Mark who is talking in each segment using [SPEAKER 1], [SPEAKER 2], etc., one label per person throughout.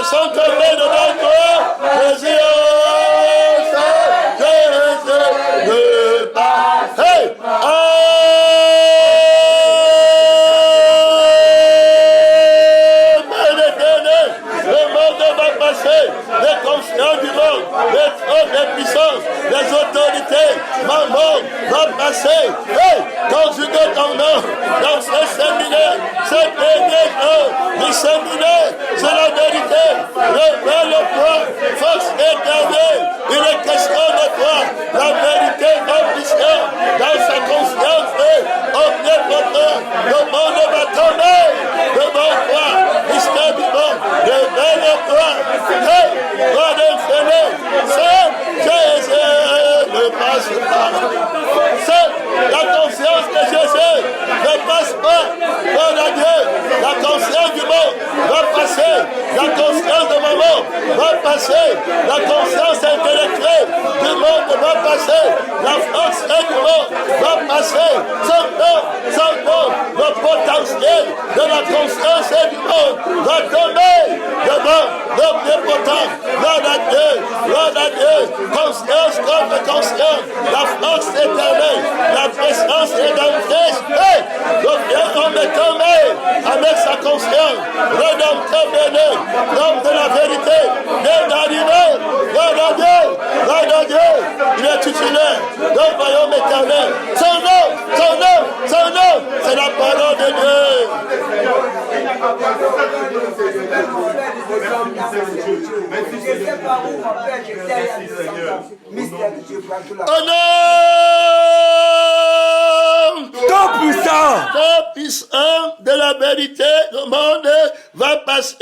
[SPEAKER 1] sont tombés devant toi. Jésus, ne passe. Hey! Le monde va passer, les consciences du monde, les trônes, les puissances, les autorités, maman va passer. Hey, conjuguez ton nom dans ce séminaire, ce dernier jour du séminaire, c'est la vérité. Révèle-toi, force éternelle, il est question de toi, la vérité omnisciente dans sa conscience omnipotent. Le monde va tomber devant toi, mystère du monde, révèle-toi. Hey, toi de Seigneur, c'est Jésus ne passe pas. C'est la conscience de Jésus ne passe pas. Gloire à Dieu, la conscience du monde va passer, la conscience de maman va passer, la conscience intellectuelle du monde va passer, la force du monde va passer, sans nom, le potentiel de la conscience du monde va tomber devant l'omnipotent. Gloire à Dieu, conscience contre conscience, la force éternelle, la présence rédemptrice. Hey, le vieux homme est tombé avec sa conscience, rédempteur béni, l'homme de la vérité, vient d'arriver. Gloire à Dieu, il est titulaire d'un royaume éternel. Son nom, c'est la parole de Dieu. Oh non! Tout puissant de la vérité, le monde va passer,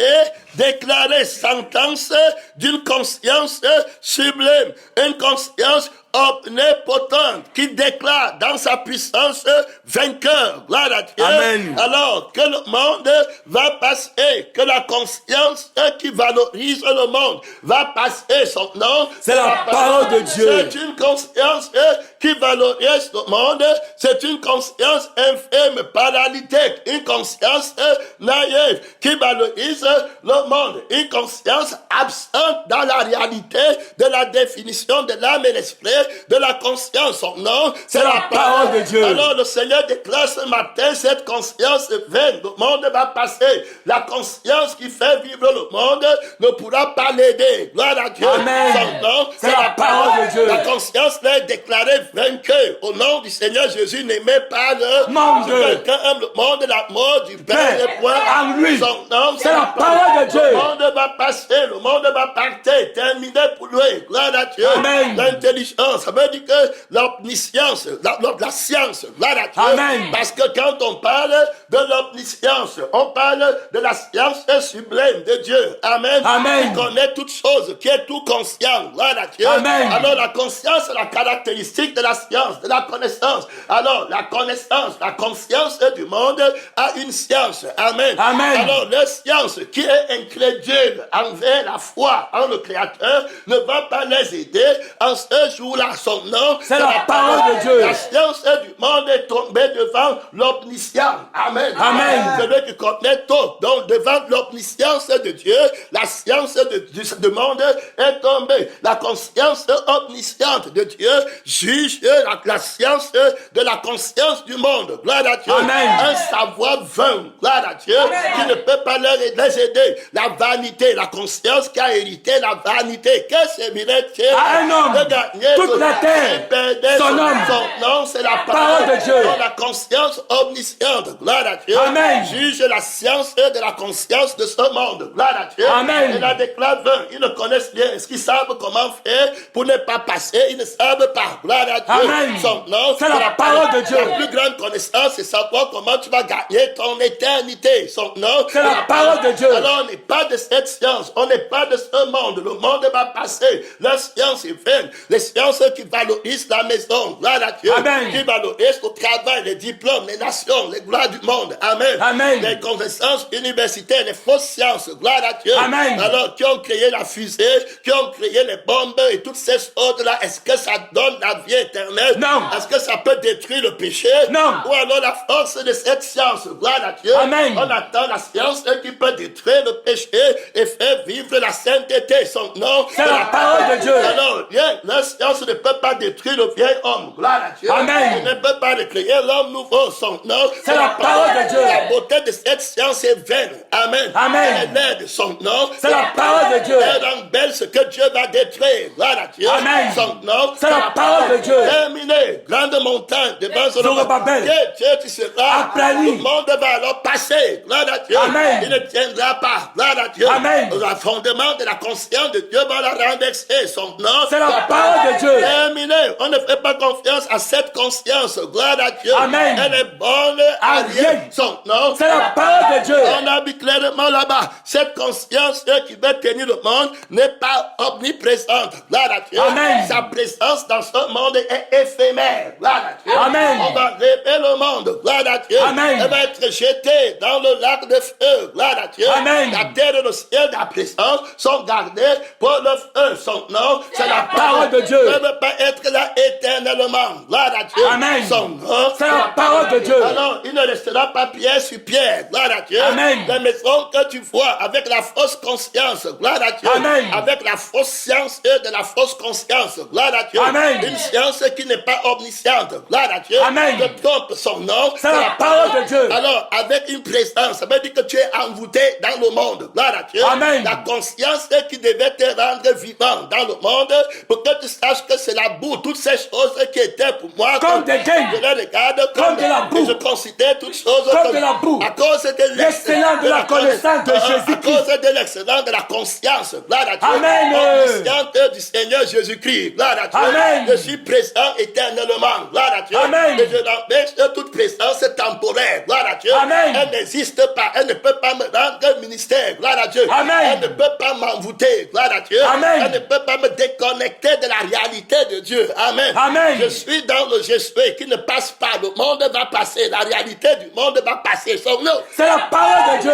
[SPEAKER 1] déclarer sentence d'une conscience sublime, une conscience omnipotente qui déclare dans sa puissance vainqueur. Gloire à Dieu.
[SPEAKER 2] Amen.
[SPEAKER 1] Alors que le monde va passer, que la conscience qui valorise le monde va passer, son nom.
[SPEAKER 2] C'est la parole de Dieu.
[SPEAKER 1] C'est une conscience qui valorise le monde. C'est une conscience infirme, paralytique, une conscience naïve qui valorise le monde. Une conscience absente dans la réalité de la définition de l'âme et l'esprit, de la conscience. Son nom, c'est la parole de Dieu. Alors le Seigneur déclare ce matin cette conscience vaine. Le monde va passer. La conscience qui fait vivre le monde ne pourra pas l'aider. Gloire à Dieu.
[SPEAKER 2] Amen.
[SPEAKER 1] Son nom,
[SPEAKER 2] c'est la parole de Dieu.
[SPEAKER 1] La conscience est déclarée vainqueur. Au nom du Seigneur Jésus, n'aimez pas le
[SPEAKER 2] monde.
[SPEAKER 1] Quelqu'un aime le monde, la mort du Père et point
[SPEAKER 2] en lui.
[SPEAKER 1] Son nom,
[SPEAKER 2] c'est la parole de Dieu.
[SPEAKER 1] Le monde va passer, le monde va partir, terminé pour lui. Gloire à Dieu.
[SPEAKER 2] Amen.
[SPEAKER 1] L'intelligence, ça veut dire que l'omniscience, la science, gloire à Dieu.
[SPEAKER 2] Amen.
[SPEAKER 1] Parce que quand on parle de l'omniscience, on parle de la science sublime de Dieu. Amen.
[SPEAKER 2] Amen.
[SPEAKER 1] Qui connaît toutes choses, qui est tout conscient. Gloire à Dieu.
[SPEAKER 2] Amen.
[SPEAKER 1] Alors la conscience est la caractéristique de la science, de la connaissance. Alors la connaissance, la conscience du monde a une science. Amen.
[SPEAKER 2] Amen.
[SPEAKER 1] Alors la science qui est incrédule envers la foi en le Créateur ne va pas les aider en ce jour-là. Son nom,
[SPEAKER 2] c'est la parole de Dieu.
[SPEAKER 1] La science du monde est tombée devant l'omniscient. Amen.
[SPEAKER 2] Amen.
[SPEAKER 1] Celui qui connaît tout. Donc devant l'omniscience de Dieu, la science du monde est tombée. La conscience omnisciente de Dieu juge la science de la conscience du monde. Gloire à Dieu.
[SPEAKER 2] Amen.
[SPEAKER 1] Un savoir vain. Gloire à Dieu. Amen. Qui ne peut pas les aider. La vanité, la conscience qui a hérité la vanité. Que servirait-il
[SPEAKER 2] à un homme
[SPEAKER 1] de gagner
[SPEAKER 2] toute la terre, son
[SPEAKER 1] nom, c'est la
[SPEAKER 2] parole de Dieu.
[SPEAKER 1] Dans la conscience omnisciente. Gloire à Dieu.
[SPEAKER 2] Amen.
[SPEAKER 1] Juge la science de la conscience de ce monde. Gloire à Dieu.
[SPEAKER 2] Amen.
[SPEAKER 1] Et la déclare vain. Ils ne connaissent rien. Est-ce qu'ils savent comment faire pour ne pas passer? Ils ne savent pas. Gloire à Dieu.
[SPEAKER 2] Amen.
[SPEAKER 1] Son nom,
[SPEAKER 2] c'est la parole de Dieu.
[SPEAKER 1] La plus grande connaissance, c'est savoir comment tu vas gagner ton éternité. Son nom,
[SPEAKER 2] c'est la parole de Dieu.
[SPEAKER 1] Alors on n'est pas de cette science. On n'est pas de ce monde. Le monde va passer. La science est vaine. Les sciences qui valorisent la maison. Gloire à Dieu.
[SPEAKER 2] Amen.
[SPEAKER 1] Qui valorisent le travail, les diplômes, les nations, les gloires du monde. monde. Amen.
[SPEAKER 2] Amen.
[SPEAKER 1] Les connaissances universitaires, les fausses sciences, gloire à Dieu.
[SPEAKER 2] Amen.
[SPEAKER 1] Alors, qui ont créé la fusée, qui ont créé les bombes et toutes ces choses-là, est-ce que ça donne la vie éternelle?
[SPEAKER 2] Non.
[SPEAKER 1] Est-ce que ça peut détruire le péché?
[SPEAKER 2] Non.
[SPEAKER 1] Ou alors la force de cette science, gloire à Dieu.
[SPEAKER 2] Amen.
[SPEAKER 1] On attend la science qui peut détruire le péché et faire vivre la sainteté. Son nom,
[SPEAKER 2] c'est la parole de Dieu.
[SPEAKER 1] Alors, la science ne peut pas détruire le vieil homme, gloire à Dieu.
[SPEAKER 2] Amen.
[SPEAKER 1] Il ne peut pas recréer l'homme nouveau. Son nom,
[SPEAKER 2] c'est la parole de Dieu.
[SPEAKER 1] La beauté de cette science est vaine. Amen.
[SPEAKER 2] Amen.
[SPEAKER 1] Elle aide. Son nom,
[SPEAKER 2] c'est la parole de Dieu.
[SPEAKER 1] Elle rend belle ce que Dieu va détruire. Gloire à Dieu.
[SPEAKER 2] Amen.
[SPEAKER 1] Son nom,
[SPEAKER 2] c'est la parole de Dieu.
[SPEAKER 1] Terminé. Grande montagne devant son nom. Dieu, tu seras
[SPEAKER 2] aplani.
[SPEAKER 1] Le monde va alors passer. Gloire à Dieu.
[SPEAKER 2] Amen.
[SPEAKER 1] Il ne tiendra pas. Gloire à Dieu.
[SPEAKER 2] Amen.
[SPEAKER 1] Le fondement de la conscience de Dieu va la renverser. Son nom,
[SPEAKER 2] c'est la parole de Dieu.
[SPEAKER 1] Terminé. On ne fait pas confiance à cette conscience. Gloire à Dieu.
[SPEAKER 2] Amen.
[SPEAKER 1] Elle est bonne à rien. Son nom,
[SPEAKER 2] c'est la parole de Dieu.
[SPEAKER 1] On a vu clairement là-bas. Cette conscience qui veut tenir le monde n'est pas omniprésente. Gloire à Dieu.
[SPEAKER 2] Amen.
[SPEAKER 1] Sa présence dans ce monde est éphémère. Gloire à Dieu.
[SPEAKER 2] Amen.
[SPEAKER 1] On va rêver le monde. Gloire à Dieu.
[SPEAKER 2] Amen.
[SPEAKER 1] Elle va être jetée dans le lac de feu. Gloire à Dieu.
[SPEAKER 2] Amen.
[SPEAKER 1] La terre et le ciel de la présence sont gardés pour le feu. Son nom, c'est la
[SPEAKER 2] parole de Dieu.
[SPEAKER 1] Elle ne peut pas être là éternellement. Gloire à Dieu.
[SPEAKER 2] Amen.
[SPEAKER 1] Son nom,
[SPEAKER 2] c'est la parole de Dieu.
[SPEAKER 1] Alors, il ne restera pas pierre sur pierre. Gloire à Dieu.
[SPEAKER 2] Amen.
[SPEAKER 1] Les maisons que tu vois avec la fausse conscience. Gloire à Dieu.
[SPEAKER 2] Amen.
[SPEAKER 1] Avec la fausse science et de la fausse conscience. Gloire à Dieu.
[SPEAKER 2] Amen.
[SPEAKER 1] Une science qui n'est pas omnisciente. Gloire à Dieu.
[SPEAKER 2] Amen.
[SPEAKER 1] Je trompe son nom.
[SPEAKER 2] C'est la parole de Dieu.
[SPEAKER 1] Alors, avec une présence, ça veut dire que tu es envoûté dans le monde. Gloire à Dieu.
[SPEAKER 2] Amen.
[SPEAKER 1] La conscience qui devait te rendre vivant dans le monde pour que tu saches que c'est la boue. Toutes ces choses qui étaient pour moi
[SPEAKER 2] comme des gains.
[SPEAKER 1] Je les regarde
[SPEAKER 2] comme de la boue.
[SPEAKER 1] Et je considère toutes choses
[SPEAKER 2] comme de la boue.
[SPEAKER 1] À cause de
[SPEAKER 2] l'excellence de la connaissance de Jésus-Christ.
[SPEAKER 1] À cause de l'excellence de la conscience. Gloire à Dieu.
[SPEAKER 2] Amen.
[SPEAKER 1] Conscience du Seigneur Jésus-Christ. Gloire à Dieu.
[SPEAKER 2] Amen.
[SPEAKER 1] Je suis présent éternellement. Gloire à Dieu.
[SPEAKER 2] Amen.
[SPEAKER 1] Et je l'empêche toute présence temporaire. Gloire à Dieu.
[SPEAKER 2] Amen.
[SPEAKER 1] Elle n'existe pas. Elle ne peut pas me rendre ministère. Gloire à Dieu.
[SPEAKER 2] Amen.
[SPEAKER 1] Elle ne peut pas m'envoûter. Gloire à Dieu.
[SPEAKER 2] Amen.
[SPEAKER 1] Elle ne peut pas me déconnecter de la réalité de Dieu. Amen.
[SPEAKER 2] Amen.
[SPEAKER 1] Je suis dans le je suis qui ne passe pas. Le monde va passer. La réalité du monde va passer. Son nom.
[SPEAKER 2] C'est la parole de Dieu.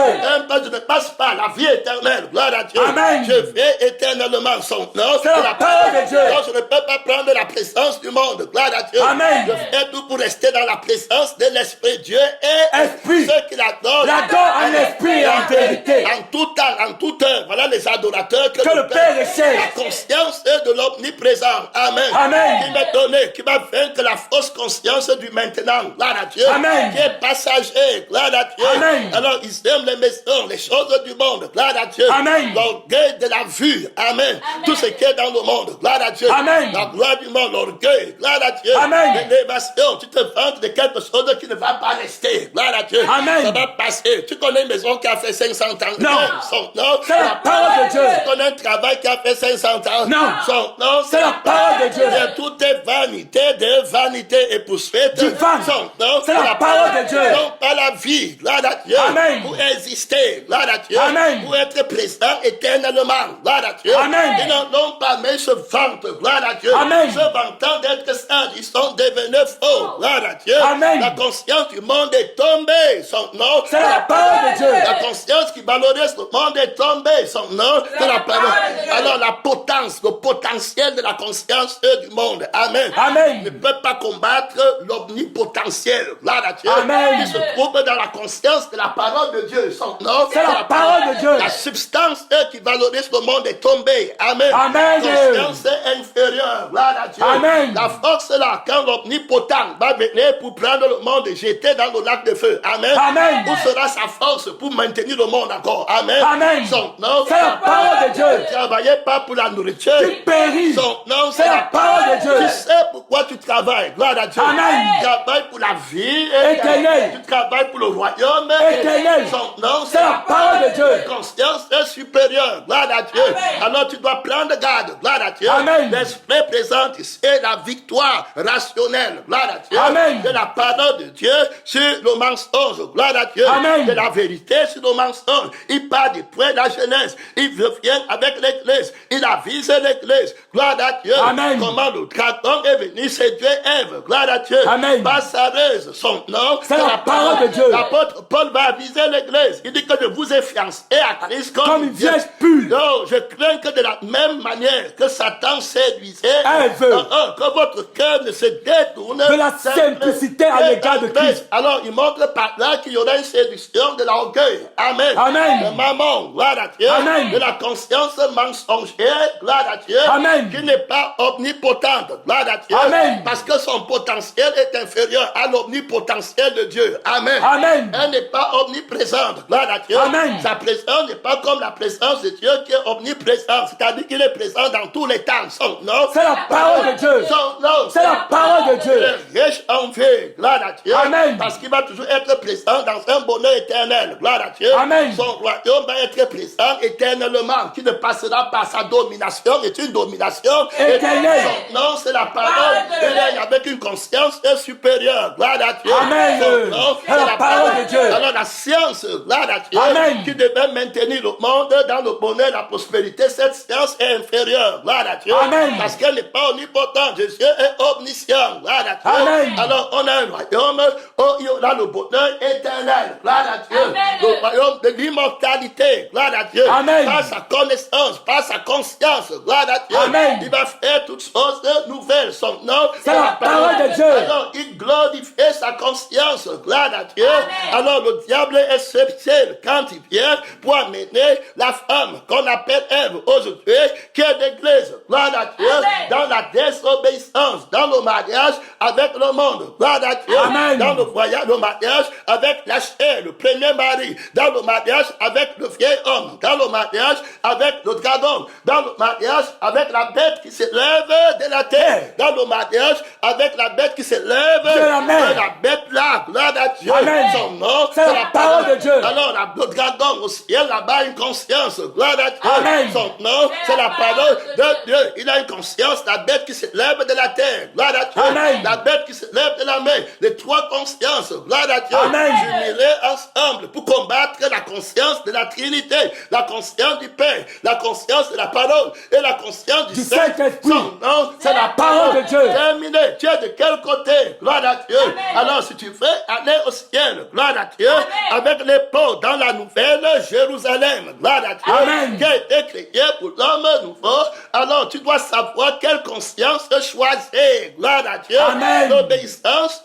[SPEAKER 1] Je ne passe pas la vie éternelle. Gloire à Dieu.
[SPEAKER 2] Amen.
[SPEAKER 1] Je vais éternellement. Son nom.
[SPEAKER 2] C'est la parole de Dieu.
[SPEAKER 1] Donc, je ne peux pas prendre la présence du monde. Gloire à Dieu.
[SPEAKER 2] Amen.
[SPEAKER 1] Je fais tout pour rester dans la présence de l'Esprit. Dieu est
[SPEAKER 2] esprit.
[SPEAKER 1] Ceux qui l'adorent.
[SPEAKER 2] L'adore en esprit et en vérité.
[SPEAKER 1] En tout temps, en toute heure. Voilà les adorateurs
[SPEAKER 2] que le Père recherche.
[SPEAKER 1] La conscience de l'omniprésent. Amen.
[SPEAKER 2] Amen.
[SPEAKER 1] Qui m'est donné, qui va vaincre la fausse conscience du maintenant. Gloire à Dieu.
[SPEAKER 2] Amen.
[SPEAKER 1] Qui est passager. Gloire à Dieu.
[SPEAKER 2] Amen.
[SPEAKER 1] Alors, ils aiment les maisons, les choses du monde. Gloire à Dieu.
[SPEAKER 2] Amen.
[SPEAKER 1] L'orgueil de la vue. Amen. Tout ce qui est dans le monde. Gloire à Dieu.
[SPEAKER 2] Amen.
[SPEAKER 1] La gloire du monde, l'orgueil. Gloire à Dieu.
[SPEAKER 2] Amen.
[SPEAKER 1] L'élévation. Tu te vantes de quelque chose qui ne va pas rester. Gloire à Dieu.
[SPEAKER 2] Amen.
[SPEAKER 1] Ça va passer. Tu connais une maison qui a fait 500 ans.
[SPEAKER 2] Non.
[SPEAKER 1] Son nom.
[SPEAKER 2] C'est la parole de Dieu.
[SPEAKER 1] Tu connais un travail qui a fait 500 ans.
[SPEAKER 2] Non.
[SPEAKER 1] Son nom.
[SPEAKER 2] C'est la parole de Dieu.
[SPEAKER 1] Et tout est vanité de vanité et poursuite.
[SPEAKER 2] Du van.
[SPEAKER 1] Son nom.
[SPEAKER 2] C'est la parole de Dieu.
[SPEAKER 1] Non pas la vie. Gloire à Dieu.
[SPEAKER 2] Amen.
[SPEAKER 1] Pour exister. Gloire à Dieu.
[SPEAKER 2] Amen.
[SPEAKER 1] Pour être présent éternellement. Gloire à Dieu.
[SPEAKER 2] Amen.
[SPEAKER 1] Ils n'en ont pas, mais ils se vantent. Gloire à Dieu.
[SPEAKER 2] Amen.
[SPEAKER 1] Se vantant d'être sages, ils sont devenus faux. Gloire à Dieu.
[SPEAKER 2] Amen.
[SPEAKER 1] La conscience du monde est tombée. Son nom.
[SPEAKER 2] C'est la parole de Dieu.
[SPEAKER 1] La conscience qui valorise le monde est tombée. Son nom. C'est la parole. Alors la potence, le potentiel de la conscience du monde. Amen.
[SPEAKER 2] Amen.
[SPEAKER 1] Ne peut pas combattre l'omnipotentiel. Gloire à Dieu.
[SPEAKER 2] Amen.
[SPEAKER 1] Qui se trouve dans la conscience de la parole de Dieu. Son nom.
[SPEAKER 2] C'est la parole de Dieu.
[SPEAKER 1] La substance qui valorise le monde est tombée. Amen.
[SPEAKER 2] Amen.
[SPEAKER 1] La conscience est inférieure. Gloire à Dieu.
[SPEAKER 2] Amen.
[SPEAKER 1] La force est là quand l'omnipotent va venir pour prendre le monde et jeter dans le lac de feu. Amen.
[SPEAKER 2] Amen.
[SPEAKER 1] Où sera sa force pour maintenir le monde encore? Amen.
[SPEAKER 2] Amen.
[SPEAKER 1] Son nom.
[SPEAKER 2] C'est la parole de Dieu.
[SPEAKER 1] Ne travaillez pas pour la nourriture.
[SPEAKER 2] Tu péris.
[SPEAKER 1] Son nom.
[SPEAKER 2] C'est la parole de Dieu.
[SPEAKER 1] Tu sais pourquoi tu travailles. Gloire à Dieu.
[SPEAKER 2] Amen.
[SPEAKER 1] Tu travailles pour la vie
[SPEAKER 2] éternelle.
[SPEAKER 1] Tu travailles pour le royaume
[SPEAKER 2] éternel.
[SPEAKER 1] Son nom.
[SPEAKER 2] C'est la parole de Dieu.
[SPEAKER 1] Conscience est supérieure. Gloire à Dieu.
[SPEAKER 2] Amen.
[SPEAKER 1] Alors tu dois prendre garde. Gloire à Dieu.
[SPEAKER 2] Amen.
[SPEAKER 1] L'esprit présent c'est la victoire rationnelle. Gloire à Dieu.
[SPEAKER 2] Amen.
[SPEAKER 1] De la parole de Dieu sur le mensonge. Gloire à Dieu.
[SPEAKER 2] Amen.
[SPEAKER 1] De la vérité sur le mensonge. Il part du point de la jeunesse. Il vient avec avec l'église. Il a visé l'église. Gloire à Dieu.
[SPEAKER 2] Amen.
[SPEAKER 1] Comment le dragon est venu séduire Ève. Gloire à Dieu.
[SPEAKER 2] Amen.
[SPEAKER 1] Par sa ruse, son nom.
[SPEAKER 2] C'est la parole de Dieu.
[SPEAKER 1] L'apôtre Paul va viser l'église. Il dit que je vous ai fiancé à Christ
[SPEAKER 2] Comme une vierge pure.
[SPEAKER 1] Non, je crains que de la même manière que Satan séduisait,
[SPEAKER 2] Ève.
[SPEAKER 1] que votre cœur ne se détourne
[SPEAKER 2] De la simplicité à l'égard de Christ.
[SPEAKER 1] Alors, il montre par là qu'il y aura une séduction de l'orgueil. Amen.
[SPEAKER 2] Amen.
[SPEAKER 1] De maman, gloire à Dieu.
[SPEAKER 2] Amen.
[SPEAKER 1] De la conscience mensongère, gloire à Dieu.
[SPEAKER 2] Amen.
[SPEAKER 1] Qui n'est pas omnipotente, gloire à Dieu.
[SPEAKER 2] Amen.
[SPEAKER 1] Parce que son potentiel est inférieur à l'omnipotentiel de Dieu. Amen.
[SPEAKER 2] Amen.
[SPEAKER 1] Elle n'est pas omniprésente, gloire à Dieu.
[SPEAKER 2] Amen.
[SPEAKER 1] Sa présence n'est pas comme la présence de Dieu qui est omniprésente. C'est-à-dire qu'il est présent dans tous les temps. Son nom.
[SPEAKER 2] C'est la parole de Dieu.
[SPEAKER 1] Son nom.
[SPEAKER 2] C'est la parole de Dieu.
[SPEAKER 1] Il est riche en vie, gloire à Dieu.
[SPEAKER 2] Amen.
[SPEAKER 1] Parce qu'il va toujours être présent dans un bonheur éternel, gloire à Dieu.
[SPEAKER 2] Amen.
[SPEAKER 1] Son royaume va être présent éternellement, qui ne passera pas. Sa domination est une domination
[SPEAKER 2] éternelle.
[SPEAKER 1] Son nom, c'est la parole de Dieu avec une conscience supérieure, gloire à Dieu.
[SPEAKER 2] Amen.
[SPEAKER 1] Son nom,
[SPEAKER 2] C'est la parole de Dieu.
[SPEAKER 1] Alors la science, gloire à Dieu,
[SPEAKER 2] Amen.
[SPEAKER 1] qui devait maintenir le monde dans le bonheur, la prospérité, cette science est inférieure, gloire à Dieu.
[SPEAKER 2] Amen.
[SPEAKER 1] Parce qu'elle n'est pas omnipotente, Dieu est omniscient, gloire à Dieu.
[SPEAKER 2] Amen.
[SPEAKER 1] Alors on a un royaume où il y aura le bonheur éternel, gloire à Dieu.
[SPEAKER 3] Amen.
[SPEAKER 1] Le royaume de l'immortalité, gloire à Dieu.
[SPEAKER 2] Amen.
[SPEAKER 1] Par sa connaissance, par sa conscience, gloire à Dieu.
[SPEAKER 2] Amen.
[SPEAKER 1] Il va faire toutes choses nouvelles. Son nom,
[SPEAKER 2] C'est la parole de Dieu.
[SPEAKER 1] Alors il glorifie sa conscience, gloire à Dieu.
[SPEAKER 3] Amen.
[SPEAKER 1] Alors le diable est sceptique quand il vient pour amener la femme qu'on appelle Ève aujourd'hui, qui est l'église, gloire à Dieu,
[SPEAKER 3] Amen.
[SPEAKER 1] dans la désobéissance, dans le mariage avec le monde, gloire à Dieu,
[SPEAKER 2] Amen.
[SPEAKER 1] dans le voyage, le mariage avec la chair, le premier mari, dans le mariage avec le vieil homme, dans le mariage avec le dragon, dans le mariage avec la bête qui se lève de la terre, dans le mariage avec la bête qui se lève
[SPEAKER 2] de la mer.
[SPEAKER 1] de la bête là, gloire à Dieu.
[SPEAKER 2] Amen.
[SPEAKER 1] Son nom,
[SPEAKER 2] C'est la parole de Dieu.
[SPEAKER 1] Alors le dragon au ciel là-bas, une conscience, gloire à Dieu.
[SPEAKER 2] Amen.
[SPEAKER 1] Son nom, c'est la parole de Dieu. Il a une conscience, la bête qui se lève de la terre, gloire à Dieu.
[SPEAKER 2] Amen.
[SPEAKER 1] La bête qui se lève de la mer, les trois consciences, gloire à Dieu.
[SPEAKER 2] Amen.
[SPEAKER 1] Jumelées ensemble pour combattre la conscience de la Trinité, la conscience du Père, la conscience de la parole et la conscience du
[SPEAKER 2] Du
[SPEAKER 1] Saint-Esprit.
[SPEAKER 2] Saint-Esprit.
[SPEAKER 1] Son nom, c'est la
[SPEAKER 2] parole de Dieu.
[SPEAKER 1] Terminé. Tu es de quel côté? Gloire à Dieu.
[SPEAKER 3] Amen.
[SPEAKER 1] Alors, si tu veux aller au ciel, gloire à Dieu,
[SPEAKER 3] Amen.
[SPEAKER 1] avec les peaux dans la nouvelle Jérusalem, gloire à Dieu,
[SPEAKER 2] Amen.
[SPEAKER 1] qui a été créé pour l'homme nouveau, alors tu dois savoir quelle conscience choisir, gloire à Dieu.
[SPEAKER 2] Amen.
[SPEAKER 1] L'obéissance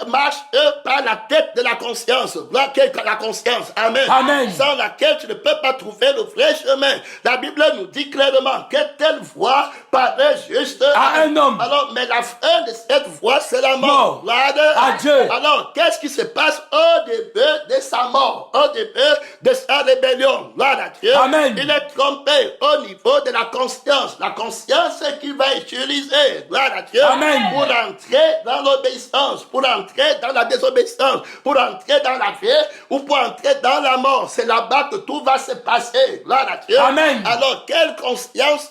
[SPEAKER 1] marche par la tête de la conscience, gloire à la conscience, amen.
[SPEAKER 2] Amen.
[SPEAKER 1] Sans laquelle tu ne peux pas trouver le vrai chemin. La Bible nous dit clairement que telle voie paraît juste
[SPEAKER 2] À un homme.
[SPEAKER 1] Alors, mais la fin de cette voie, c'est la mort.
[SPEAKER 2] Mort.
[SPEAKER 1] Gloire
[SPEAKER 2] À Dieu.
[SPEAKER 1] Alors, qu'est-ce qui se passe au début de sa mort, au début de sa rébellion? Gloire à Dieu.
[SPEAKER 2] Amen.
[SPEAKER 1] Il est trompé au niveau de la conscience. La conscience qu'il va utiliser, gloire à Dieu,
[SPEAKER 2] Amen.
[SPEAKER 1] pour entrer dans l'obéissance, pour entrer dans la désobéissance, pour entrer dans la vie ou pour entrer dans la mort. C'est là-bas que tout va se passer. Gloire à Dieu.
[SPEAKER 2] Amen.
[SPEAKER 1] Alors, quelle conscience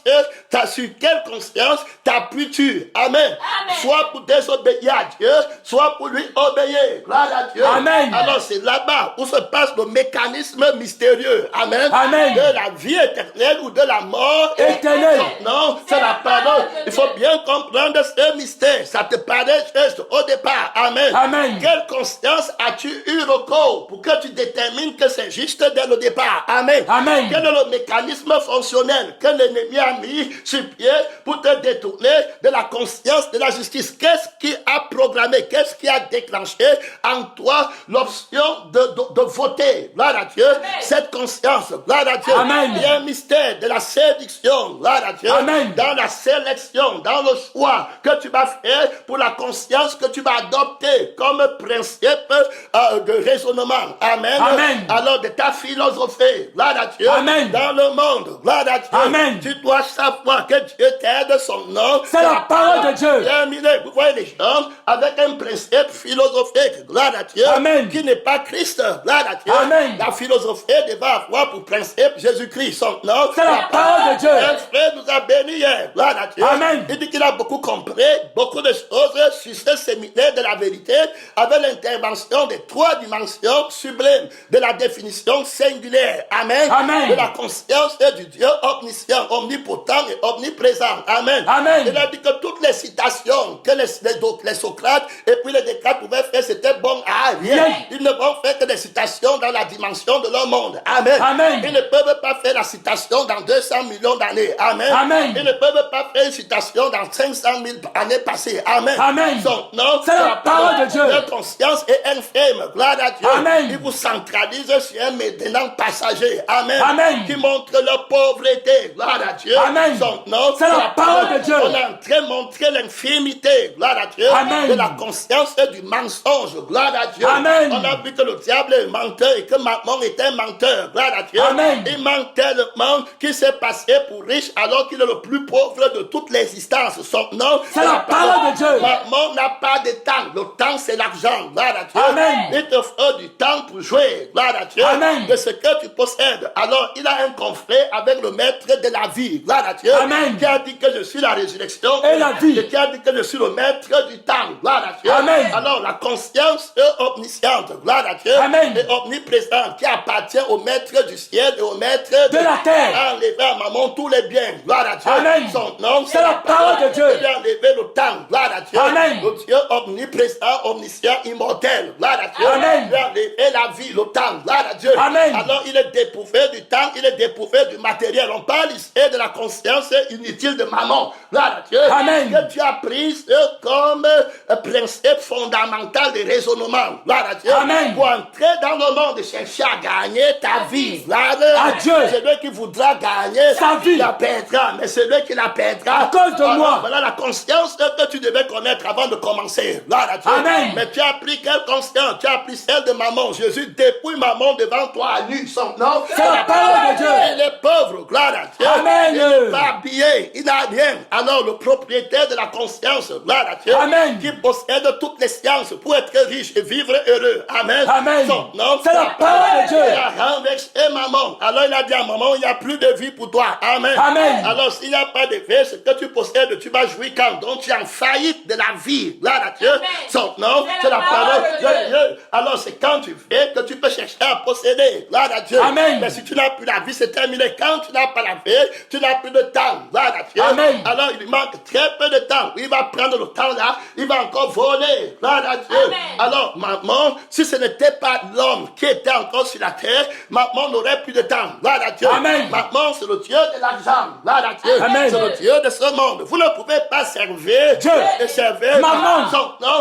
[SPEAKER 1] sur quelle conscience t'appuies-tu? Amen.
[SPEAKER 3] Amen.
[SPEAKER 1] Soit pour désobéir à Dieu, soit pour lui obéir. Gloire à Dieu.
[SPEAKER 2] Amen.
[SPEAKER 1] Alors, c'est là-bas où se passe le mécanisme mystérieux. Amen.
[SPEAKER 2] Amen.
[SPEAKER 1] De la vie éternelle ou de la mort
[SPEAKER 2] Éternelle.
[SPEAKER 1] Non, c'est la parole. Il faut bien comprendre ce mystère. Ça te paraît juste au départ. Amen.
[SPEAKER 2] Amen.
[SPEAKER 1] Quelle conscience as-tu eu recours pour que tu détermines que c'est juste dès le départ? Amen.
[SPEAKER 2] Amen.
[SPEAKER 1] Quel est le mécanisme fonctionnel que l'ennemi a mis sur pied pour te détourner de la conscience de la justice? Qu'est-ce qui a programmé? Qu'est-ce qui a déclenché en toi l'option de voter? Gloire à Dieu.
[SPEAKER 3] Amen.
[SPEAKER 1] Cette conscience, gloire à Dieu.
[SPEAKER 2] Amen.
[SPEAKER 1] Il y a un mystère de la séduction, gloire à Dieu.
[SPEAKER 2] Amen.
[SPEAKER 1] Dans la sélection, dans le choix que tu vas faire pour la conscience que tu vas adopter comme principe de raisonnement. Amen.
[SPEAKER 2] Amen.
[SPEAKER 1] Alors de ta philosophie, gloire à Dieu.
[SPEAKER 2] Amen.
[SPEAKER 1] Dans le monde, gloire à Dieu.
[SPEAKER 2] Amen.
[SPEAKER 1] Tu dois savoir que Dieu t'aide, son nom.
[SPEAKER 2] C'est la parole de Dieu.
[SPEAKER 1] Terminé. Vous voyez les gens avec un principe philosophique, gloire à Dieu.
[SPEAKER 2] Amen.
[SPEAKER 1] Qui n'est pas Christ, gloire à Dieu. La philosophie devait avoir pour principe Jésus-Christ, son nom.
[SPEAKER 2] C'est la parole de Dieu.
[SPEAKER 1] Un frère nous a béni hier. Gloire à Dieu.
[SPEAKER 2] Amen.
[SPEAKER 1] Il dit qu'il a beaucoup compris, beaucoup de choses sur ce séminaire de la vérité, avec l'intervention des 3 dimensions sublimes de la définition singulière. Amen.
[SPEAKER 2] Amen.
[SPEAKER 1] De la conscience du Dieu omniscient, omnipotent et omniprésent. Amen.
[SPEAKER 2] Amen.
[SPEAKER 1] Il a dit que toutes les citations que les Socrates et puis les Descartes pouvaient faire, c'était bon à rien.
[SPEAKER 2] Yes.
[SPEAKER 1] Ils ne vont faire que des citations dans la dimension de leur monde. Amen.
[SPEAKER 2] Amen.
[SPEAKER 1] Ils ne peuvent pas faire la citation dans 200 millions d'années. Amen.
[SPEAKER 2] Amen.
[SPEAKER 1] Ils ne peuvent pas faire une citation dans 500 000 années passées. Amen.
[SPEAKER 2] Amen.
[SPEAKER 1] Son nom,
[SPEAKER 2] C'est la parole de Dieu.
[SPEAKER 1] Leur conscience est infime. Gloire à Dieu.
[SPEAKER 2] Amen.
[SPEAKER 1] Ils vous centralisent sur un maintenant passager. Amen.
[SPEAKER 2] Amen.
[SPEAKER 1] Qui montre leur pauvreté. Gloire à Dieu.
[SPEAKER 2] Amen.
[SPEAKER 1] Son nom,
[SPEAKER 2] C'est la parole de Dieu.
[SPEAKER 1] On est en train de montrer l'infimité. Gloire à Dieu.
[SPEAKER 2] Amen.
[SPEAKER 1] De la conscience du mensonge. Gloire à Dieu.
[SPEAKER 2] Amen.
[SPEAKER 1] On a vu que le diable est menteur et que Mammon est un menteur. Gloire à Dieu.
[SPEAKER 2] Amen.
[SPEAKER 1] Il ment tellement qu'il s'est passé pour riche alors qu'il est le plus pauvre de toute l'existence. Son nom,
[SPEAKER 2] c'est la parole de Dieu.
[SPEAKER 1] Mammon n'a pas de temps. Le temps, c'est l'argent. Gloire à Dieu.
[SPEAKER 2] Amen.
[SPEAKER 1] Il te faut du temps pour jouer. Gloire à Dieu.
[SPEAKER 2] Amen.
[SPEAKER 1] De ce que tu possèdes. Alors, il a un conflit avec le maître de la vie. Gloire à Dieu.
[SPEAKER 2] Amen.
[SPEAKER 1] Qui a dit que je suis la résurrection
[SPEAKER 2] et la vie.
[SPEAKER 1] Et qui a dit que je suis le maître du temps. Gloire à Dieu.
[SPEAKER 2] Amen.
[SPEAKER 1] Alors, la conscience omnisciente. Gloire à Dieu.
[SPEAKER 2] Amen.
[SPEAKER 1] Et omniprésente qui appartient au maître du ciel et au maître
[SPEAKER 2] de la terre.
[SPEAKER 1] A enlevé à Mammon tous les biens. Gloire à Dieu.
[SPEAKER 2] Amen.
[SPEAKER 1] Son nom,
[SPEAKER 2] c'est la parole de Dieu.
[SPEAKER 1] Il a enlevé le temps. Gloire à Dieu.
[SPEAKER 2] Amen.
[SPEAKER 1] Le Dieu omniprésent, omniscient, immortel. Gloire à Dieu.
[SPEAKER 2] Amen.
[SPEAKER 1] Il a enlevé la vie, le temps. Gloire à Dieu.
[SPEAKER 2] Amen.
[SPEAKER 1] Alors il est dépourvu du temps, il est dépourvu du matériel. On parle ici de la conscience inutile de Mammon. Gloire à Dieu.
[SPEAKER 2] Amen.
[SPEAKER 1] Que tu as pris comme principe fondamental de raisonnement. Gloire à Dieu.
[SPEAKER 2] Amen.
[SPEAKER 1] Pour entrer dans le monde et chercher à gagner ta vie. Gloire
[SPEAKER 2] à Dieu.
[SPEAKER 1] Celui qui voudra gagner
[SPEAKER 2] sa vie,
[SPEAKER 1] la perdra. Mais celui qui la perdra
[SPEAKER 2] à cause de moi.
[SPEAKER 1] Voilà la conscience que tu devais connaître avant de commencer. Gloire à Dieu.
[SPEAKER 2] Amen.
[SPEAKER 1] Mais tu as pris quelle conscience? Tu as pris celle de Mammon. Jésus dépouille Mammon devant toi à nu. Son nom,
[SPEAKER 2] c'est la parole de Dieu.
[SPEAKER 1] Il est pauvre. Gloire à Dieu.
[SPEAKER 2] Amen.
[SPEAKER 1] Il n'est pas habillé. Il n'a rien. Alors le propriétaire de la conscience, gloire à Dieu,
[SPEAKER 2] Amen.
[SPEAKER 1] qui possède toutes les sciences pour être riche et vivre heureux. Amen.
[SPEAKER 2] Amen.
[SPEAKER 1] Son nom,
[SPEAKER 2] c'est la parole de Dieu.
[SPEAKER 1] Il a renversé Mammon. Alors il a dit à Mammon, il n'y a plus de vie pour toi. Amen.
[SPEAKER 2] Amen.
[SPEAKER 1] Alors s'il n'y a pas de vie, ce que tu possèdes, tu vas jouir quand? Donc tu es en faillite de la vie. Gloire à Dieu.
[SPEAKER 3] Amen.
[SPEAKER 1] Son nom, c'est la parole de Dieu. Alors c'est quand tu fais que tu peux chercher à posséder. Gloire à Dieu.
[SPEAKER 2] Amen.
[SPEAKER 1] Mais si tu n'as plus la vie, c'est terminé. Quand tu n'as pas la vie, tu n'as plus de temps. Gloire à Dieu.
[SPEAKER 2] Amen.
[SPEAKER 1] Alors il lui manque très peu de temps. Il va prendre le temps là, il va encore voler. Gloire à Dieu.
[SPEAKER 3] Amen.
[SPEAKER 1] Alors Mammon, si ce n'était pas l'homme qui était encore sur la terre, Mammon n'aurait plus de temps. Gloire à Dieu.
[SPEAKER 2] Amen.
[SPEAKER 1] Mammon, c'est le Dieu de l'argent. Gloire à Dieu.
[SPEAKER 2] Amen.
[SPEAKER 1] C'est le Dieu de ce monde. Vous ne pouvez pas servir
[SPEAKER 2] Dieu
[SPEAKER 1] et servir
[SPEAKER 2] Mammon.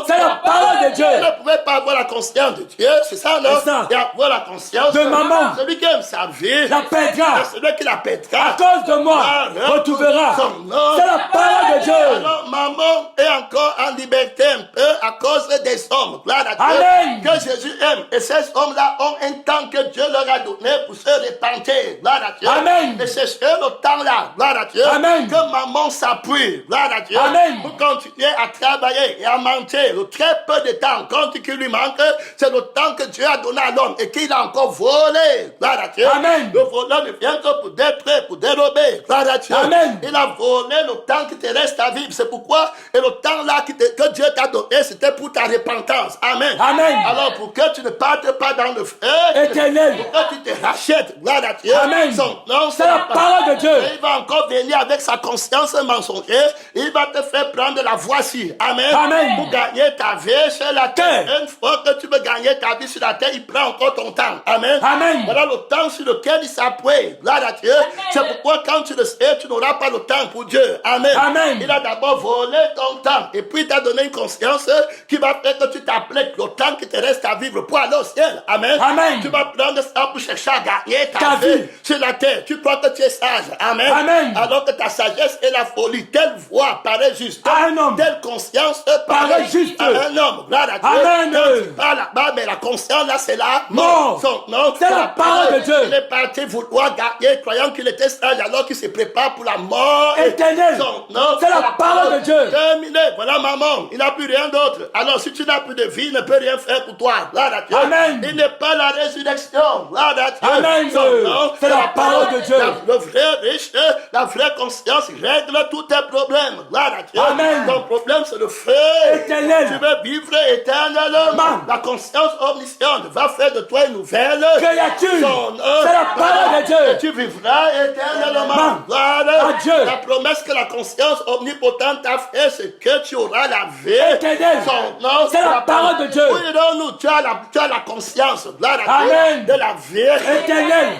[SPEAKER 1] C'est
[SPEAKER 2] la parole de Dieu.
[SPEAKER 1] Vous ne pouvez pas avoir la conscience de Dieu, c'est ça, non?
[SPEAKER 2] C'est ça.
[SPEAKER 1] Et avoir la conscience
[SPEAKER 2] de Mammon.
[SPEAKER 1] Celui qui aime sa vie,
[SPEAKER 2] la perdra.
[SPEAKER 1] Celui qui la perdra.
[SPEAKER 2] À cause de moi, retrouvera. C'est la parole de Dieu.
[SPEAKER 1] Alors, Mammon est encore en liberté un peu à cause des hommes. Gloire à Dieu.
[SPEAKER 2] Amen.
[SPEAKER 1] Que Jésus aime. Et ces hommes-là ont un temps que Dieu leur a donné pour se repentir. Gloire à Dieu.
[SPEAKER 2] Amen.
[SPEAKER 1] Et c'est sur le temps-là, gloire à Dieu,
[SPEAKER 2] Amen.
[SPEAKER 1] que Mammon s'appuie. Gloire à Dieu.
[SPEAKER 2] Amen.
[SPEAKER 1] Pour continuer à travailler et à mentir. Le très peu de temps, quand il lui manque, c'est le temps que Dieu a donné à l'homme et qu'il a encore volé. Gloire à Dieu.
[SPEAKER 2] Amen.
[SPEAKER 1] Le voleur ne vient que pour détruire, pour dérober. Gloire à Dieu.
[SPEAKER 2] Amen.
[SPEAKER 1] Il a volé le temps qui te reste à vivre. C'est pourquoi, et le temps là que Dieu t'a donné, c'était pour ta repentance. Amen.
[SPEAKER 2] Amen.
[SPEAKER 1] Alors, pour que tu ne partes pas dans le feu
[SPEAKER 2] éternel,
[SPEAKER 1] pour que tu te rachètes. Gloire à Dieu.
[SPEAKER 2] Amen.
[SPEAKER 1] Son nom,
[SPEAKER 2] c'est la parole de Dieu.
[SPEAKER 1] Et il va encore venir avec sa conscience mensongère. Il va te faire prendre la voici. Amen.
[SPEAKER 2] Amen.
[SPEAKER 1] Pour gagner ta vie sur la terre. Une fois que tu veux gagner ta vie sur la terre, il prend encore ton temps. Amen.
[SPEAKER 2] Amen.
[SPEAKER 1] Voilà le temps sur lequel il s'appuie. Gloire à Dieu. C'est pourquoi quand tu le sais, tu n'auras pas le temps pour Dieu. Amen.
[SPEAKER 2] Amen.
[SPEAKER 1] Il a d'abord volé ton temps. Et puis il t'a donné une conscience qui va faire que tu t'appliques le temps qui te reste à vivre pour aller au ciel. Amen.
[SPEAKER 2] Amen.
[SPEAKER 1] Tu vas prendre ça pour chercher à gagner ta vie sur la terre. Tu crois que tu es sage. Amen.
[SPEAKER 2] Amen.
[SPEAKER 1] Alors que ta sagesse est la folie. Telle voix paraît juste.
[SPEAKER 2] À un homme.
[SPEAKER 1] Telle conscience
[SPEAKER 2] paraît juste.
[SPEAKER 1] À un homme. Gloire à Dieu.
[SPEAKER 2] Amen.
[SPEAKER 1] Quand tu parles là-bas, mais la conscience là, c'est la
[SPEAKER 2] mort.
[SPEAKER 1] Son nom,
[SPEAKER 2] c'est la parole de Dieu.
[SPEAKER 1] Il est parti vouloir gagner, croyant qu'il était sage, alors qu'il se prépare pour la mort
[SPEAKER 2] éternelle.
[SPEAKER 1] Son nom,
[SPEAKER 2] C'est la parole de Dieu.
[SPEAKER 1] Terminé. Voilà maman. Il n'a plus rien d'autre. Alors si tu n'as plus de vie, il ne peut rien faire pour toi. Gloire à Dieu.
[SPEAKER 2] Amen.
[SPEAKER 1] Il n'est pas la résurrection. Gloire à Dieu.
[SPEAKER 2] Amen.
[SPEAKER 1] Son nom,
[SPEAKER 2] C'est la parole de Dieu.
[SPEAKER 1] Le vrai riche, la vraie conscience règle tous tes problèmes. Gloire à Dieu.
[SPEAKER 2] Amen.
[SPEAKER 1] Ton problème, c'est le feu
[SPEAKER 2] Éternel.
[SPEAKER 1] Tu veux vivre éternellement.
[SPEAKER 2] Amen.
[SPEAKER 1] La conscience omnisciente va faire de toi une nouvelle
[SPEAKER 2] créature.
[SPEAKER 1] Son nom,
[SPEAKER 2] C'est la parole de Dieu.
[SPEAKER 1] et tu vivras éternellement.
[SPEAKER 2] Amen.
[SPEAKER 1] Gloire
[SPEAKER 2] à Dieu.
[SPEAKER 1] La promesse que la conscience omnipotente a fait, c'est que tu auras la vie.
[SPEAKER 2] Éternel.
[SPEAKER 1] Son nom,
[SPEAKER 2] C'est la parole de Dieu.
[SPEAKER 1] Oui, non, nous, tu as la conscience. Gloire à Dieu.
[SPEAKER 2] Amen.
[SPEAKER 1] De la vie.
[SPEAKER 2] Éternel.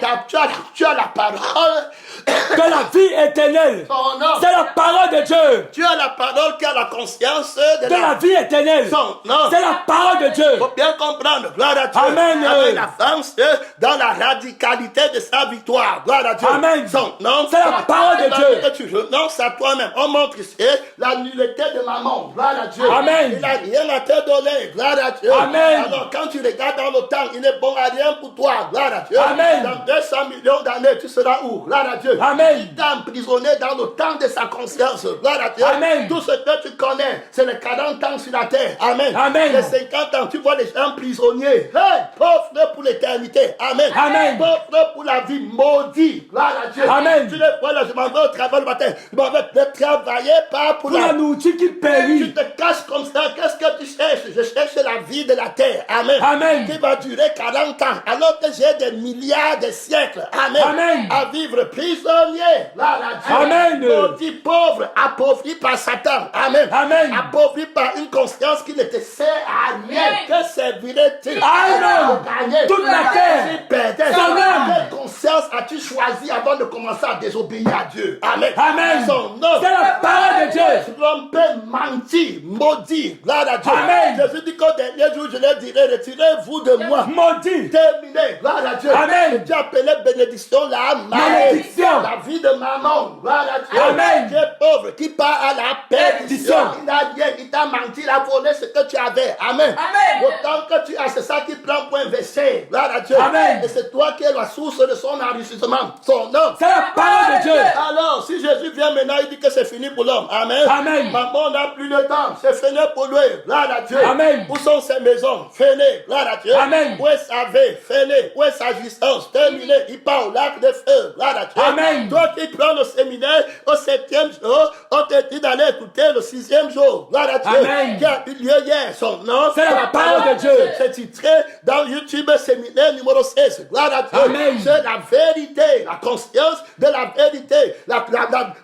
[SPEAKER 1] Tu as la parole.
[SPEAKER 2] Que la vie éternelle.
[SPEAKER 1] Son nom.
[SPEAKER 2] C'est la parole de Dieu.
[SPEAKER 1] Tu as la parole qui a la conscience
[SPEAKER 2] De la vie éternelle.
[SPEAKER 1] Son nom.
[SPEAKER 2] C'est la parole de Dieu.
[SPEAKER 1] Il faut bien comprendre, gloire à Dieu.
[SPEAKER 2] Amen.
[SPEAKER 1] Avec l'avance dans la radicalité de sa victoire. Gloire à Dieu.
[SPEAKER 2] Amen.
[SPEAKER 1] Son nom.
[SPEAKER 2] C'est la parole de Dieu.
[SPEAKER 1] Que tu renonces à toi-même. On montre ici la nullité de maman. Gloire à Dieu.
[SPEAKER 2] Amen.
[SPEAKER 1] Il n'a rien à te donner. Gloire à Dieu.
[SPEAKER 2] Amen.
[SPEAKER 1] Alors quand tu regardes dans le temps, il n'est bon à rien pour toi. Gloire à Dieu.
[SPEAKER 2] Amen.
[SPEAKER 1] Dans 200 millions d'années, tu seras où? Gloire à Dieu.
[SPEAKER 2] Amen.
[SPEAKER 1] Il t'a emprisonné dans le temps de sa conscience. Gloire à Dieu.
[SPEAKER 2] Amen.
[SPEAKER 1] Tout ce que tu connais, c'est les 40 ans sur la terre. Amen.
[SPEAKER 2] Amen.
[SPEAKER 1] Les 50 ans, tu vois les gens prisonniers. Hey, pauvres pour l'éternité. Amen.
[SPEAKER 2] Amen.
[SPEAKER 1] Pauvres pour la vie maudite. Gloire à Dieu.
[SPEAKER 2] Amen.
[SPEAKER 1] Tu les vois là, je m'en vais au travail le matin. Je m'en vais travailler pas pour
[SPEAKER 2] Pour la nourriture qui
[SPEAKER 1] Tu
[SPEAKER 2] périt.
[SPEAKER 1] te caches comme ça. Qu'est-ce que tu cherches? Je cherche la vie de la terre. Amen.
[SPEAKER 2] Amen.
[SPEAKER 1] Qui va durer 40 ans. Alors que j'ai des milliards de siècles. Amen.
[SPEAKER 2] Amen.
[SPEAKER 1] À vivre prisonnier. Gloire à Dieu.
[SPEAKER 2] Amen.
[SPEAKER 1] Maudit pauvre, appauvri par Satan. Amen.
[SPEAKER 2] Amen.
[SPEAKER 1] Appauvri par une conscience qui ne te sert à rien. Que servirait-il?
[SPEAKER 2] Amen.
[SPEAKER 1] De gagner
[SPEAKER 2] Toute la terre.
[SPEAKER 1] Si perdait.
[SPEAKER 2] Son âme.
[SPEAKER 1] Quelle conscience as-tu choisi avant de commencer à désobéir à Dieu? Amen.
[SPEAKER 2] Amen.
[SPEAKER 1] Son nom.
[SPEAKER 2] C'est la parole de Dieu.
[SPEAKER 1] Trompé, menti, maudit. Gloire à Dieu.
[SPEAKER 2] Amen.
[SPEAKER 1] Jésus dit qu'au dernier jour, je leur dirai, retirez-vous de moi.
[SPEAKER 2] Maudit.
[SPEAKER 1] Terminé. Gloire à Dieu.
[SPEAKER 2] Amen.
[SPEAKER 1] Et tu appelais bénédiction la
[SPEAKER 2] Malédiction.
[SPEAKER 1] La vie de maman. Gloire à Dieu.
[SPEAKER 2] Amen.
[SPEAKER 1] Tu es pauvre qui part à la perdition.
[SPEAKER 2] Perdition.
[SPEAKER 1] Il n'a rien. Il t'a menti. Il a volé ce que tu avais. Amen.
[SPEAKER 3] Amen.
[SPEAKER 1] Autant que tu as, c'est ça qui prend point versé. Gloire à Dieu.
[SPEAKER 2] Amen.
[SPEAKER 1] Et c'est toi qui es la source de son enrichissement. Son nom.
[SPEAKER 2] C'est la parole de Dieu.
[SPEAKER 1] Alors, si Jésus vient maintenant, il dit que c'est fini pour l'homme. Amen.
[SPEAKER 2] Amen.
[SPEAKER 1] Maman n'a plus de temps. C'est fini pour lui. Gloire à Dieu.
[SPEAKER 2] Amen.
[SPEAKER 1] Où sont ses maisons? Fini. Gloire à Dieu.
[SPEAKER 2] Amen.
[SPEAKER 1] Où est sa vie? Fini. Où est sa jouissance? Terminé. Il part au lac de feu. Gloire à Dieu.
[SPEAKER 2] Amen.
[SPEAKER 1] Toi qui prends le séminaire au 7e jour, on te dit d'aller écouter le 6e jour. Gloire à Dieu.
[SPEAKER 2] Amen.
[SPEAKER 1] Qui a eu lieu hier. Son nom.
[SPEAKER 2] C'est la parole de Dieu.
[SPEAKER 1] C'est titré dans YouTube séminaire numéro 16. Gloire à Dieu.
[SPEAKER 2] Amen.
[SPEAKER 1] C'est la vérité, la conscience de la vérité,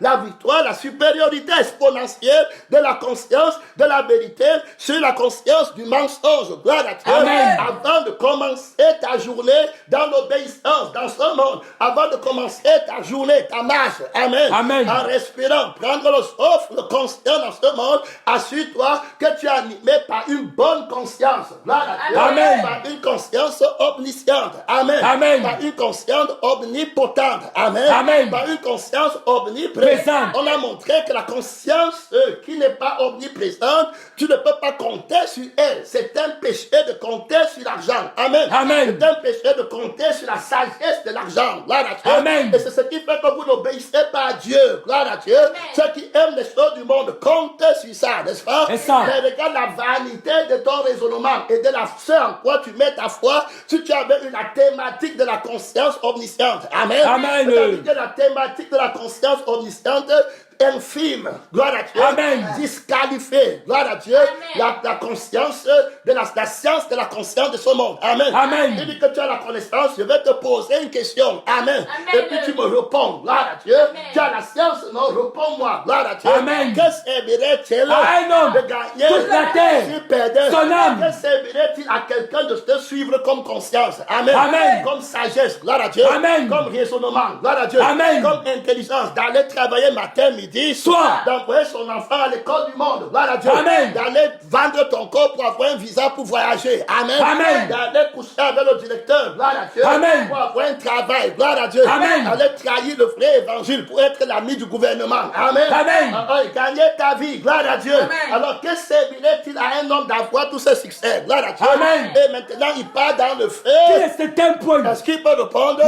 [SPEAKER 1] la victoire, la supériorité exponentielle de la conscience de la vérité sur la conscience du mensonge. Gloire à Dieu.
[SPEAKER 2] Amen.
[SPEAKER 1] Avant de commencer ta journée dans l'obéissance, dans ce monde, avant de commencer ta journée, ta marche, amen.
[SPEAKER 2] Amen.
[SPEAKER 1] En respirant, prendre le souffle conscient dans ce monde, assure-toi que tu es animé par une bonne conscience. Gloire à Dieu.
[SPEAKER 2] Amen.
[SPEAKER 1] Par une conscience omnisciente. Amen.
[SPEAKER 2] Amen.
[SPEAKER 1] Par une conscience omnipotente. Amen.
[SPEAKER 2] Amen.
[SPEAKER 1] Par une conscience omniprésente.
[SPEAKER 2] Présente.
[SPEAKER 1] On a montré que la conscience qui n'est pas omniprésente, tu ne peux pas compter sur elle. C'est un péché de compter sur l'argent. Amen.
[SPEAKER 2] Amen.
[SPEAKER 1] C'est un péché de compter sur la sagesse de l'argent. Gloire à Dieu.
[SPEAKER 2] Amen.
[SPEAKER 1] Et c'est ce qui fait que vous n'obéissez pas à Dieu. Gloire à Dieu. Ceux qui aiment les choses du monde comptent sur ça, n'est-ce pas?
[SPEAKER 2] C'est ça.
[SPEAKER 1] Mais regarde la vanité de ton raisonnement et de la foi en quoi tu mets ta foi. Si tu avais eu la thématique de la conscience omnisciente. Amen.
[SPEAKER 2] Amen.
[SPEAKER 1] C'est-à-dire que la thématique de la conscience omnisciente infime, gloire à Dieu,
[SPEAKER 2] Amen.
[SPEAKER 1] disqualifié, gloire à Dieu, la conscience de la science de la conscience de ce monde. Amen.
[SPEAKER 2] Amen.
[SPEAKER 1] Il dit que tu as la connaissance, je vais te poser une question. Amen. Et puis tu me réponds, gloire à Dieu. Tu as la science, non, réponds-moi, gloire à Dieu.
[SPEAKER 2] Amen.
[SPEAKER 1] Que servirait-il
[SPEAKER 2] À un homme
[SPEAKER 1] de gagner
[SPEAKER 2] toute la terre,
[SPEAKER 1] s'il perdait
[SPEAKER 2] son âme?
[SPEAKER 1] Que servirait-il à quelqu'un de te suivre comme conscience? Amen.
[SPEAKER 2] Amen.
[SPEAKER 1] Comme sagesse, gloire à Dieu.
[SPEAKER 2] Amen.
[SPEAKER 1] Comme raisonnement, gloire à Dieu.
[SPEAKER 2] Amen.
[SPEAKER 1] Comme intelligence, d'aller travailler matin, midi,
[SPEAKER 2] Soir.
[SPEAKER 1] d'envoyer son enfant à l'école du monde, gloire à Dieu.
[SPEAKER 2] Amen.
[SPEAKER 1] D'aller vendre ton corps pour avoir un visa pour voyager. Amen.
[SPEAKER 2] Amen.
[SPEAKER 1] D'aller coucher avec le directeur, gloire à Dieu.
[SPEAKER 2] Amen.
[SPEAKER 1] Pour avoir un travail, gloire à Dieu.
[SPEAKER 2] Amen.
[SPEAKER 1] D'aller trahir le vrai évangile pour être l'ami du gouvernement. Amen.
[SPEAKER 2] Amen. Amen.
[SPEAKER 1] Gagner ta vie, gloire à Dieu.
[SPEAKER 3] Amen.
[SPEAKER 1] Alors, que servirait-il à un homme d'avoir tous ce succès? Gloire à Dieu.
[SPEAKER 2] Amen.
[SPEAKER 1] Et maintenant, il part dans le feu.
[SPEAKER 2] C'est un point.
[SPEAKER 1] Est-ce qu'il peut répondre?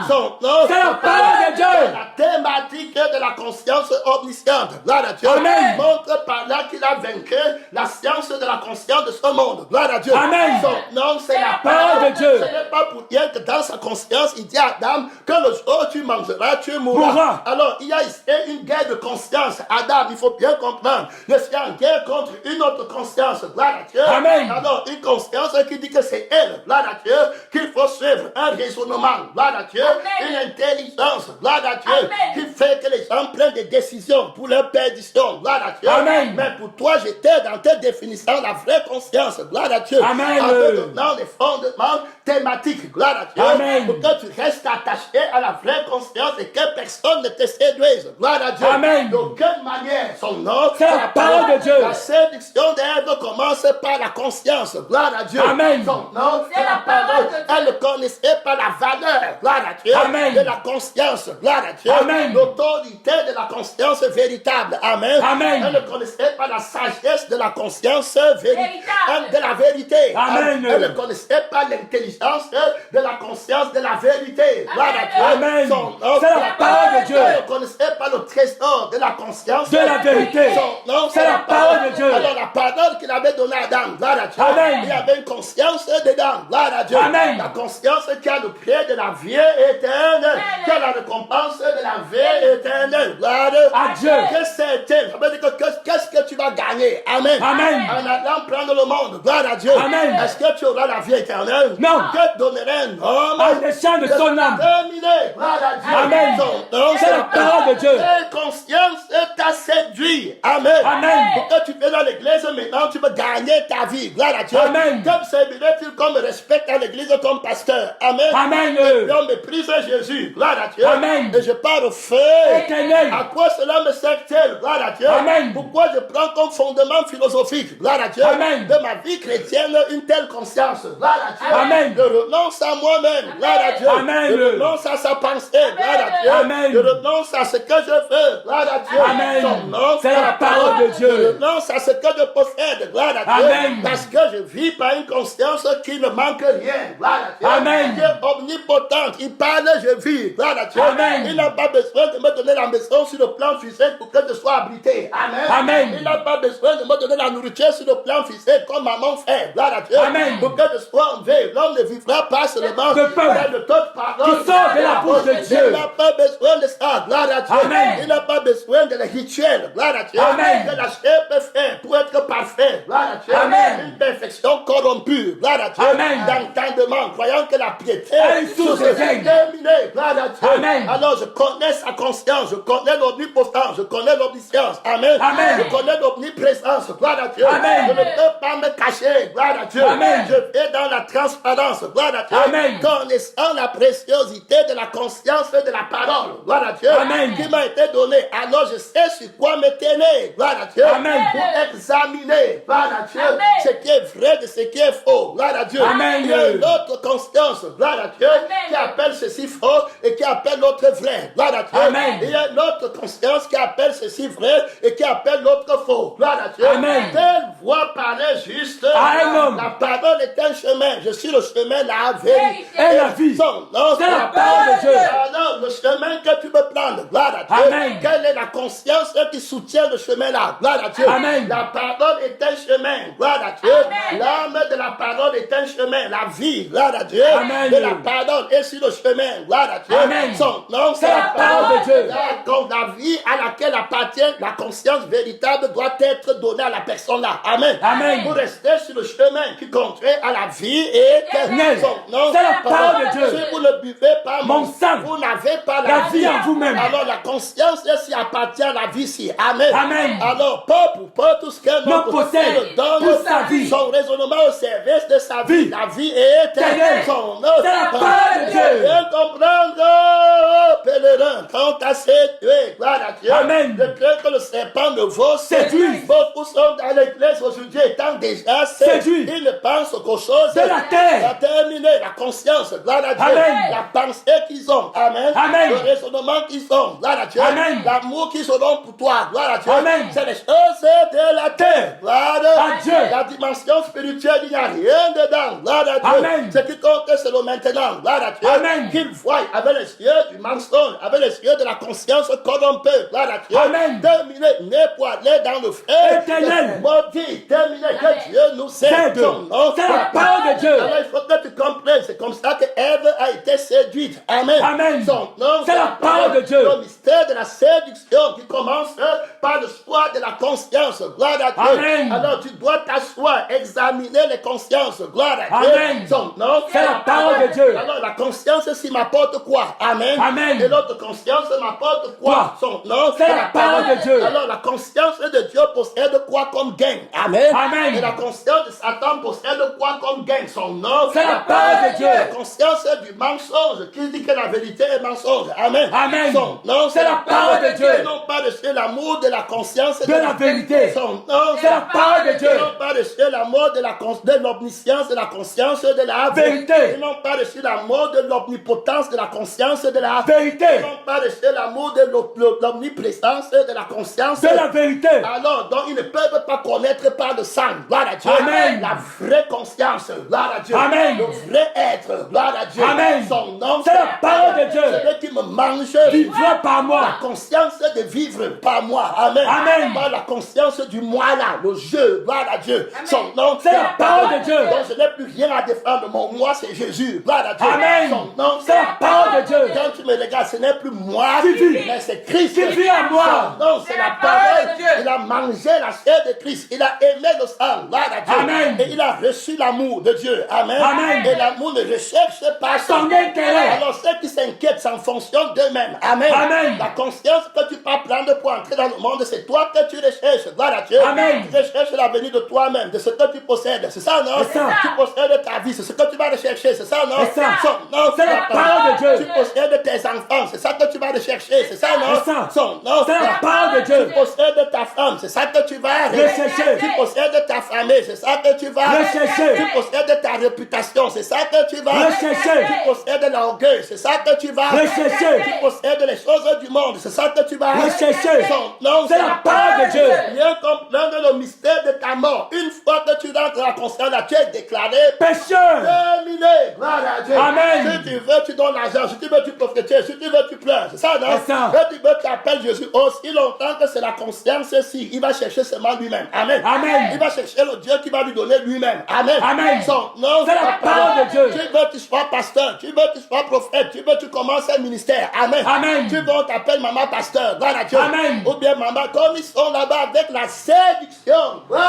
[SPEAKER 2] Non.
[SPEAKER 1] Non.
[SPEAKER 2] C'est la parole de Dieu.
[SPEAKER 1] La thématique de la conscience omnisciente. Gloire à Dieu.
[SPEAKER 2] Amen.
[SPEAKER 1] Montre par là qu'il a vaincu la science de la conscience de ce monde. Gloire à Dieu.
[SPEAKER 2] Amen.
[SPEAKER 1] Son nom, c'est la
[SPEAKER 2] parole de Dieu.
[SPEAKER 1] Ce n'est pas pour rien que dans sa conscience, il dit à Adam que le jour où tu mangeras, tu mourras. Alors, il y a ici une guerre de conscience. Adam, il faut bien comprendre. Je suis en guerre contre une autre conscience. Gloire à Dieu.
[SPEAKER 2] Amen.
[SPEAKER 1] Alors, une conscience qui dit que c'est elle, gloire à Dieu, qu'il faut suivre un raisonnement, gloire à Dieu,
[SPEAKER 3] Amen.
[SPEAKER 1] une intelligence, gloire à Dieu,
[SPEAKER 3] Amen.
[SPEAKER 1] qui fait que les gens prennent des décisions pour leur perdition, gloire à Dieu.
[SPEAKER 2] Amen.
[SPEAKER 1] Mais pour toi, j'étais dans tes définitions la vraie conscience, gloire à Dieu.
[SPEAKER 2] Amen.
[SPEAKER 1] En te donnant les fondements thématiques, gloire à Dieu.
[SPEAKER 2] Amen.
[SPEAKER 1] Pour que tu restes attaché à la vraie conscience et que personne ne te séduise, gloire à Dieu.
[SPEAKER 2] Amen.
[SPEAKER 1] D'aucune manière, son nom,
[SPEAKER 2] C'est la parole de Dieu.
[SPEAKER 1] La séduction d'Ève commence par la conscience, gloire à Dieu.
[SPEAKER 2] Amen.
[SPEAKER 1] Son nom,
[SPEAKER 3] C'est la parole de Dieu.
[SPEAKER 1] Elle ne connaissait pas la valeur, gloire à Dieu,
[SPEAKER 2] Amen.
[SPEAKER 1] de la conscience, gloire à Dieu,
[SPEAKER 2] Amen.
[SPEAKER 1] l'autorité de la conscience véritable, amen.
[SPEAKER 2] Amen.
[SPEAKER 1] Elle ne connaissait pas la sagesse de la conscience
[SPEAKER 3] Véritable.
[SPEAKER 1] de la vérité.
[SPEAKER 2] Amen.
[SPEAKER 1] Elle ne connaissait pas l'intelligence de la conscience de la vérité, gloire à Dieu.
[SPEAKER 2] Amen.
[SPEAKER 1] Son nom,
[SPEAKER 2] C'est la parole de Dieu.
[SPEAKER 1] Elle ne connaissait pas le trésor de la conscience
[SPEAKER 2] De la vérité.
[SPEAKER 1] Son nom,
[SPEAKER 2] C'est la parole de Dieu.
[SPEAKER 1] Alors la parole qu'il avait donnée à Adam, gloire à Dieu.
[SPEAKER 2] Amen.
[SPEAKER 1] Il y avait une conscience dedans, gloire à Dieu.
[SPEAKER 2] Amen.
[SPEAKER 1] La conscience qui a le pied de la vie éternelle, qui a la récompense de la vie éternelle, gloire
[SPEAKER 2] À Dieu.
[SPEAKER 1] Que c'est-il? Ça veut dire que qu'est-ce que tu vas gagner? Amen.
[SPEAKER 2] Amen.
[SPEAKER 1] En allant prendre le monde, gloire à Dieu.
[SPEAKER 2] Amen.
[SPEAKER 1] Est-ce que tu auras la vie éternelle?
[SPEAKER 2] Non.
[SPEAKER 1] Que donnerait un homme?
[SPEAKER 2] En échange de son âme.
[SPEAKER 1] Terminé, gloire à Dieu.
[SPEAKER 2] Amen.
[SPEAKER 1] Son nom,
[SPEAKER 2] C'est la parole de Dieu.
[SPEAKER 1] Quelle conscience t'a séduit? Amen.
[SPEAKER 2] Amen.
[SPEAKER 1] Pourquoi tu fais dans l'église maintenant, tu veux gagner ta vie. Gloire à Dieu.
[SPEAKER 2] Amen.
[SPEAKER 1] Comme servirait-il comme respecte à l'église comme pasteur? Amen.
[SPEAKER 2] Amen.
[SPEAKER 1] Et on méprise Jésus. Gloire à Dieu.
[SPEAKER 2] Amen.
[SPEAKER 1] Et je pars au feu.
[SPEAKER 2] Éternel.
[SPEAKER 1] À quoi cela me sert-il? Gloire à Dieu.
[SPEAKER 2] Amen.
[SPEAKER 1] Pourquoi je prends comme fondement philosophique? Gloire à Dieu.
[SPEAKER 2] Amen.
[SPEAKER 1] De ma vie chrétienne, une telle conscience. Gloire à Dieu.
[SPEAKER 2] Amen.
[SPEAKER 1] Je renonce à moi-même. Gloire à Dieu.
[SPEAKER 2] Amen.
[SPEAKER 1] Je renonce à sa pensée. Gloire à Dieu.
[SPEAKER 2] Amen.
[SPEAKER 1] Je renonce à ce que je veux. Gloire à Dieu.
[SPEAKER 2] Amen.
[SPEAKER 1] Son nom,
[SPEAKER 2] C'est la parole de Dieu.
[SPEAKER 1] Je renonce à ce que je possède. Gloire à Dieu.
[SPEAKER 2] Amen.
[SPEAKER 1] Parce que je vis par une conscience qui ne manque rien. Gloire à Dieu.
[SPEAKER 2] Amen.
[SPEAKER 1] Dieu omnipotent. Il parle, je vis. Gloire à Dieu.
[SPEAKER 2] Amen.
[SPEAKER 1] Il n'a pas besoin de me donner la maison sur le plan physique pour que je sois abrité. Amen.
[SPEAKER 2] Amen.
[SPEAKER 1] Il n'a pas besoin de me donner la nourriture sur le plan physique comme maman fait. Gloire à Dieu.
[SPEAKER 2] Amen.
[SPEAKER 1] Pour que je sois en veille. L'homme ne vivra pas seulement
[SPEAKER 2] De peur.
[SPEAKER 1] mais de toute parole
[SPEAKER 2] Qui sort de la bouche de Dieu.
[SPEAKER 1] Il n'a pas besoin de ça. Gloire à Dieu.
[SPEAKER 2] Amen.
[SPEAKER 1] Il n'a pas besoin de les rituels. Gloire à Dieu.
[SPEAKER 2] Amen.
[SPEAKER 1] Que la chair peut faire pour être parfait. Gloire à Dieu.
[SPEAKER 2] Amen.
[SPEAKER 1] Une perfection corrompue. Gloire à Dieu.
[SPEAKER 2] Amen.
[SPEAKER 1] D'entendement, croyant que la piété
[SPEAKER 2] Elle source de gain.
[SPEAKER 1] terminée. Gloire à Dieu.
[SPEAKER 2] Amen.
[SPEAKER 1] Alors je connais sa conscience. Je connais l'omnipotence. Je connais l'omniscience. Amen.
[SPEAKER 2] Amen.
[SPEAKER 1] Je connais l'omniprésence. Gloire à Dieu.
[SPEAKER 2] Amen.
[SPEAKER 1] Je ne peux pas me cacher. Gloire à Dieu.
[SPEAKER 2] Amen.
[SPEAKER 1] Je vais dans la transparence. Gloire à Dieu.
[SPEAKER 2] Amen.
[SPEAKER 1] Connaissant la préciosité de la conscience de la parole. Gloire à Dieu.
[SPEAKER 2] Amen.
[SPEAKER 1] Qui m'a été donnée. Alors je sais sur quoi me tenir. Gloire à Dieu.
[SPEAKER 2] Amen.
[SPEAKER 1] Pour examiner. Gloire à Dieu.
[SPEAKER 3] Amen.
[SPEAKER 1] Ce qui est vrai de ce qui est faux. Gloire à Dieu.
[SPEAKER 2] Amen.
[SPEAKER 1] Il y a une autre conscience. Gloire à Dieu.
[SPEAKER 3] Amen.
[SPEAKER 1] Qui appelle ceci faux et qui appelle l'autre vrai. Gloire à Dieu.
[SPEAKER 2] Amen.
[SPEAKER 1] Il y a une autre conscience qui appelle ceci vrai et qui appelle l'autre faux. Gloire à Dieu.
[SPEAKER 2] Amen.
[SPEAKER 1] Telle voix parlait juste.
[SPEAKER 2] À un homme.
[SPEAKER 1] La parole est un chemin. Je suis le chemin, la vérité.
[SPEAKER 2] Et la vie.
[SPEAKER 1] Son nom,
[SPEAKER 2] C'est la parole de Dieu.
[SPEAKER 1] Alors, le chemin que tu veux prendre, gloire à Dieu.
[SPEAKER 2] Amen.
[SPEAKER 1] Quelle est la conscience qui soutient le chemin là? Gloire à Dieu.
[SPEAKER 2] Amen.
[SPEAKER 1] La parole est un chemin, gloire à Dieu.
[SPEAKER 3] Amen.
[SPEAKER 1] L'âme de la parole est un chemin. La vie, gloire à Dieu.
[SPEAKER 2] Amen.
[SPEAKER 1] De la parole est sur le chemin, gloire à Dieu.
[SPEAKER 2] Amen.
[SPEAKER 1] Son nom,
[SPEAKER 2] C'est la parole de Dieu.
[SPEAKER 1] La vie à laquelle appartient la conscience véritable doit être donnée à la personne là. Amen.
[SPEAKER 2] Amen.
[SPEAKER 1] Pour rester sur le chemin qui conduit à la vie éternelle. Son nom,
[SPEAKER 2] C'est la parole de Dieu.
[SPEAKER 1] Si vous ne buvez pas
[SPEAKER 2] Mon sang,
[SPEAKER 1] vous n'avez pas
[SPEAKER 2] la vie en vous-même.
[SPEAKER 1] Alors la conscience s'y appartient à la vie ci. Amen.
[SPEAKER 2] Amen.
[SPEAKER 1] Alors pas pour pas tout ce qu'un
[SPEAKER 2] Non
[SPEAKER 1] homme
[SPEAKER 2] possède
[SPEAKER 1] donne
[SPEAKER 2] pour sa vie.
[SPEAKER 1] son raisonnement au service de sa vie.
[SPEAKER 2] Vie.
[SPEAKER 1] La vie est éternelle.
[SPEAKER 2] Éternelle.
[SPEAKER 1] Son nom.
[SPEAKER 2] C'est la parole de Dieu.
[SPEAKER 1] Bien comprendre, oh, pèlerin, quand t'as séduit, gloire à Dieu.
[SPEAKER 2] Amen.
[SPEAKER 1] Je crains que le serpent ne vole trop séduits. Beaucoup sont dans l'église aujourd'hui étant déjà séduits. Ils ne pensent qu'aux choses
[SPEAKER 2] de la terre.
[SPEAKER 1] Terminer la conscience, gloire à Dieu.
[SPEAKER 2] Amen.
[SPEAKER 1] La pensée qu'ils ont, amen.
[SPEAKER 2] Amen.
[SPEAKER 1] Le raisonnement qu'ils ont, gloire à Dieu.
[SPEAKER 2] Amen.
[SPEAKER 1] L'amour qu'ils auront pour toi, gloire à Dieu.
[SPEAKER 2] Amen.
[SPEAKER 1] C'est les choses de la terre, gloire
[SPEAKER 2] à Dieu.
[SPEAKER 1] La dimension spirituelle, il n'y a rien dedans, gloire à Dieu.
[SPEAKER 2] Amen.
[SPEAKER 1] Ce qui compte, c'est le maintenant, gloire à Dieu.
[SPEAKER 2] Amen.
[SPEAKER 1] Qu'ils voient avec les yeux du mensonge, avec les yeux de la conscience corrompue, gloire à Dieu.
[SPEAKER 2] Amen.
[SPEAKER 1] Terminer, n'est pour aller dans le feu
[SPEAKER 2] Éternel.
[SPEAKER 1] maudit, terminer, que Dieu nous aide.
[SPEAKER 2] C'est la parole de Dieu.
[SPEAKER 1] Alors il faut que tu comprennes, c'est comme ça que Ève a été séduite. Amen.
[SPEAKER 2] Amen.
[SPEAKER 1] Son nom,
[SPEAKER 2] C'est la parole de Dieu.
[SPEAKER 1] Le mystère de la séduction qui commence par le choix de la conscience. Gloire à Dieu.
[SPEAKER 2] Amen.
[SPEAKER 1] Alors tu dois t'asseoir, examiner les consciences. Gloire à Dieu.
[SPEAKER 2] Amen.
[SPEAKER 1] Son nom,
[SPEAKER 2] C'est la parole de Dieu.
[SPEAKER 1] Alors la conscience, s'il m'apporte quoi? Amen.
[SPEAKER 2] Amen.
[SPEAKER 1] Et l'autre conscience m'apporte quoi? Son nom,
[SPEAKER 2] c'est la parole de Dieu.
[SPEAKER 1] Alors la conscience de Dieu possède quoi comme gain? Amen.
[SPEAKER 2] Amen.
[SPEAKER 1] Et la conscience de Satan possède quoi comme gain? Son nom,
[SPEAKER 2] c'est la parole de Dieu.
[SPEAKER 1] La conscience du mensonge qui dit que la vérité est mensonge. Amen.
[SPEAKER 2] Amen.
[SPEAKER 1] Son nom,
[SPEAKER 2] c'est la parole de Dieu.
[SPEAKER 1] Et non pas de chez l'amour de la conscience
[SPEAKER 2] de la vérité.
[SPEAKER 1] Son nom,
[SPEAKER 2] c'est la parole de Dieu.
[SPEAKER 1] Et non pas de chez l'amour de l'omniscience de la conscience de la
[SPEAKER 2] vérité.
[SPEAKER 1] Et non pas de chez l'amour de l'omnipotence de la conscience de la
[SPEAKER 2] vérité.
[SPEAKER 1] Et non pas de chez l'amour de l'omniprésence de la conscience
[SPEAKER 2] de la vérité.
[SPEAKER 1] Alors, donc, ils ne peuvent pas connaître par le sang, gloire à Dieu.
[SPEAKER 2] Amen.
[SPEAKER 1] La vraie conscience, gloire à Dieu.
[SPEAKER 2] Amen.
[SPEAKER 1] Le vrai être, gloire à Dieu.
[SPEAKER 2] Amen.
[SPEAKER 1] Son nom,
[SPEAKER 2] c'est la parole de Dieu.
[SPEAKER 1] Celui qui me mange,
[SPEAKER 2] vivra par moi.
[SPEAKER 1] La conscience de vivre par moi. Amen.
[SPEAKER 2] Amen.
[SPEAKER 1] Par la conscience du moi là, le jeu, gloire à Dieu.
[SPEAKER 3] Amen.
[SPEAKER 1] Son nom,
[SPEAKER 2] c'est la parole de Dieu.
[SPEAKER 1] Donc, je n'ai plus rien à défendre. Mon moi, c'est Jésus, gloire à Dieu.
[SPEAKER 2] Amen.
[SPEAKER 1] Son nom,
[SPEAKER 2] c'est la parole de Dieu.
[SPEAKER 1] Quand tu me regardes, ce n'est plus moi
[SPEAKER 2] qui vis,
[SPEAKER 1] mais c'est Christ
[SPEAKER 2] qui vit en moi.
[SPEAKER 1] Non, c'est la parole de Dieu. Il a mangé la chair de Christ. Il a aimé le sang, gloire à Dieu.
[SPEAKER 2] Amen.
[SPEAKER 1] Et il a reçu l'amour de Dieu. Amen.
[SPEAKER 2] Amen.
[SPEAKER 1] Et l'amour ne recherche pas
[SPEAKER 2] son intérêt.
[SPEAKER 1] Alors ceux qui s'inquiètent, c'est en fonction d'eux-mêmes. Amen.
[SPEAKER 2] Amen.
[SPEAKER 1] La conscience que tu peux prendre pour entrer dans le monde, c'est toi que tu recherches. Gloire à Dieu.
[SPEAKER 2] Amen.
[SPEAKER 1] Tu recherches l'avenir de toi-même, de ce que tu possèdes. C'est ça, non?
[SPEAKER 2] C'est ça.
[SPEAKER 1] Tu possèdes ta vie, c'est ce que tu vas rechercher. C'est ça, non?
[SPEAKER 2] C'est ça.
[SPEAKER 1] Non,
[SPEAKER 2] c'est la parole de Dieu.
[SPEAKER 1] Tu possèdes tes enfants, c'est ça que tu vas rechercher. C'est ça, non?
[SPEAKER 2] C'est ça.
[SPEAKER 1] Non,
[SPEAKER 2] c'est la parole de Dieu.
[SPEAKER 1] Tu possèdes ta femme, c'est ça que tu vas
[SPEAKER 2] rechercher.
[SPEAKER 1] Tu possèdes ta famille, c'est ça que tu vas
[SPEAKER 2] rechercher.
[SPEAKER 1] Tu possèdes ta réputation, c'est ça que tu vas
[SPEAKER 2] rechercher.
[SPEAKER 1] Tu possèdes l'orgueil, c'est ça que tu vas
[SPEAKER 2] rechercher.
[SPEAKER 1] Tu possèdes les choses du monde, c'est ça que tu vas
[SPEAKER 2] rechercher.
[SPEAKER 1] Non,
[SPEAKER 2] c'est la parole de Dieu.
[SPEAKER 1] Bien comprendre le mystère de ta mort. Une fois que tu rentres dans la conscience, tu es déclaré
[SPEAKER 2] pécheur.
[SPEAKER 1] Terminé. Gloire à Dieu.
[SPEAKER 2] Amen.
[SPEAKER 1] Si tu veux, tu donnes l'argent. Si tu veux, tu prophétises. Si tu veux, tu pleures. C'est ça, non?
[SPEAKER 2] C'est ça.
[SPEAKER 1] Si tu veux, tu appelles Jésus. Aussi longtemps que c'est la conscience, si il va chercher seulement lui-même. Amen.
[SPEAKER 2] Amen.
[SPEAKER 1] Il va chercher le Dieu qui va lui donner lui-même. Amen.
[SPEAKER 2] Amen.
[SPEAKER 1] Son nom,
[SPEAKER 2] c'est la parole de Dieu.
[SPEAKER 1] Tu veux, tu sois pasteur. Tu veux, tu sois prophète. Tu veux, tu commences un ministère. Amen.
[SPEAKER 2] Amen.
[SPEAKER 1] Tu veux, on t'appelle maman pasteur. Gloire à Dieu.
[SPEAKER 2] Amen.
[SPEAKER 1] Ou bien maman, comme ils sont là-bas avec la séduction. Voilà.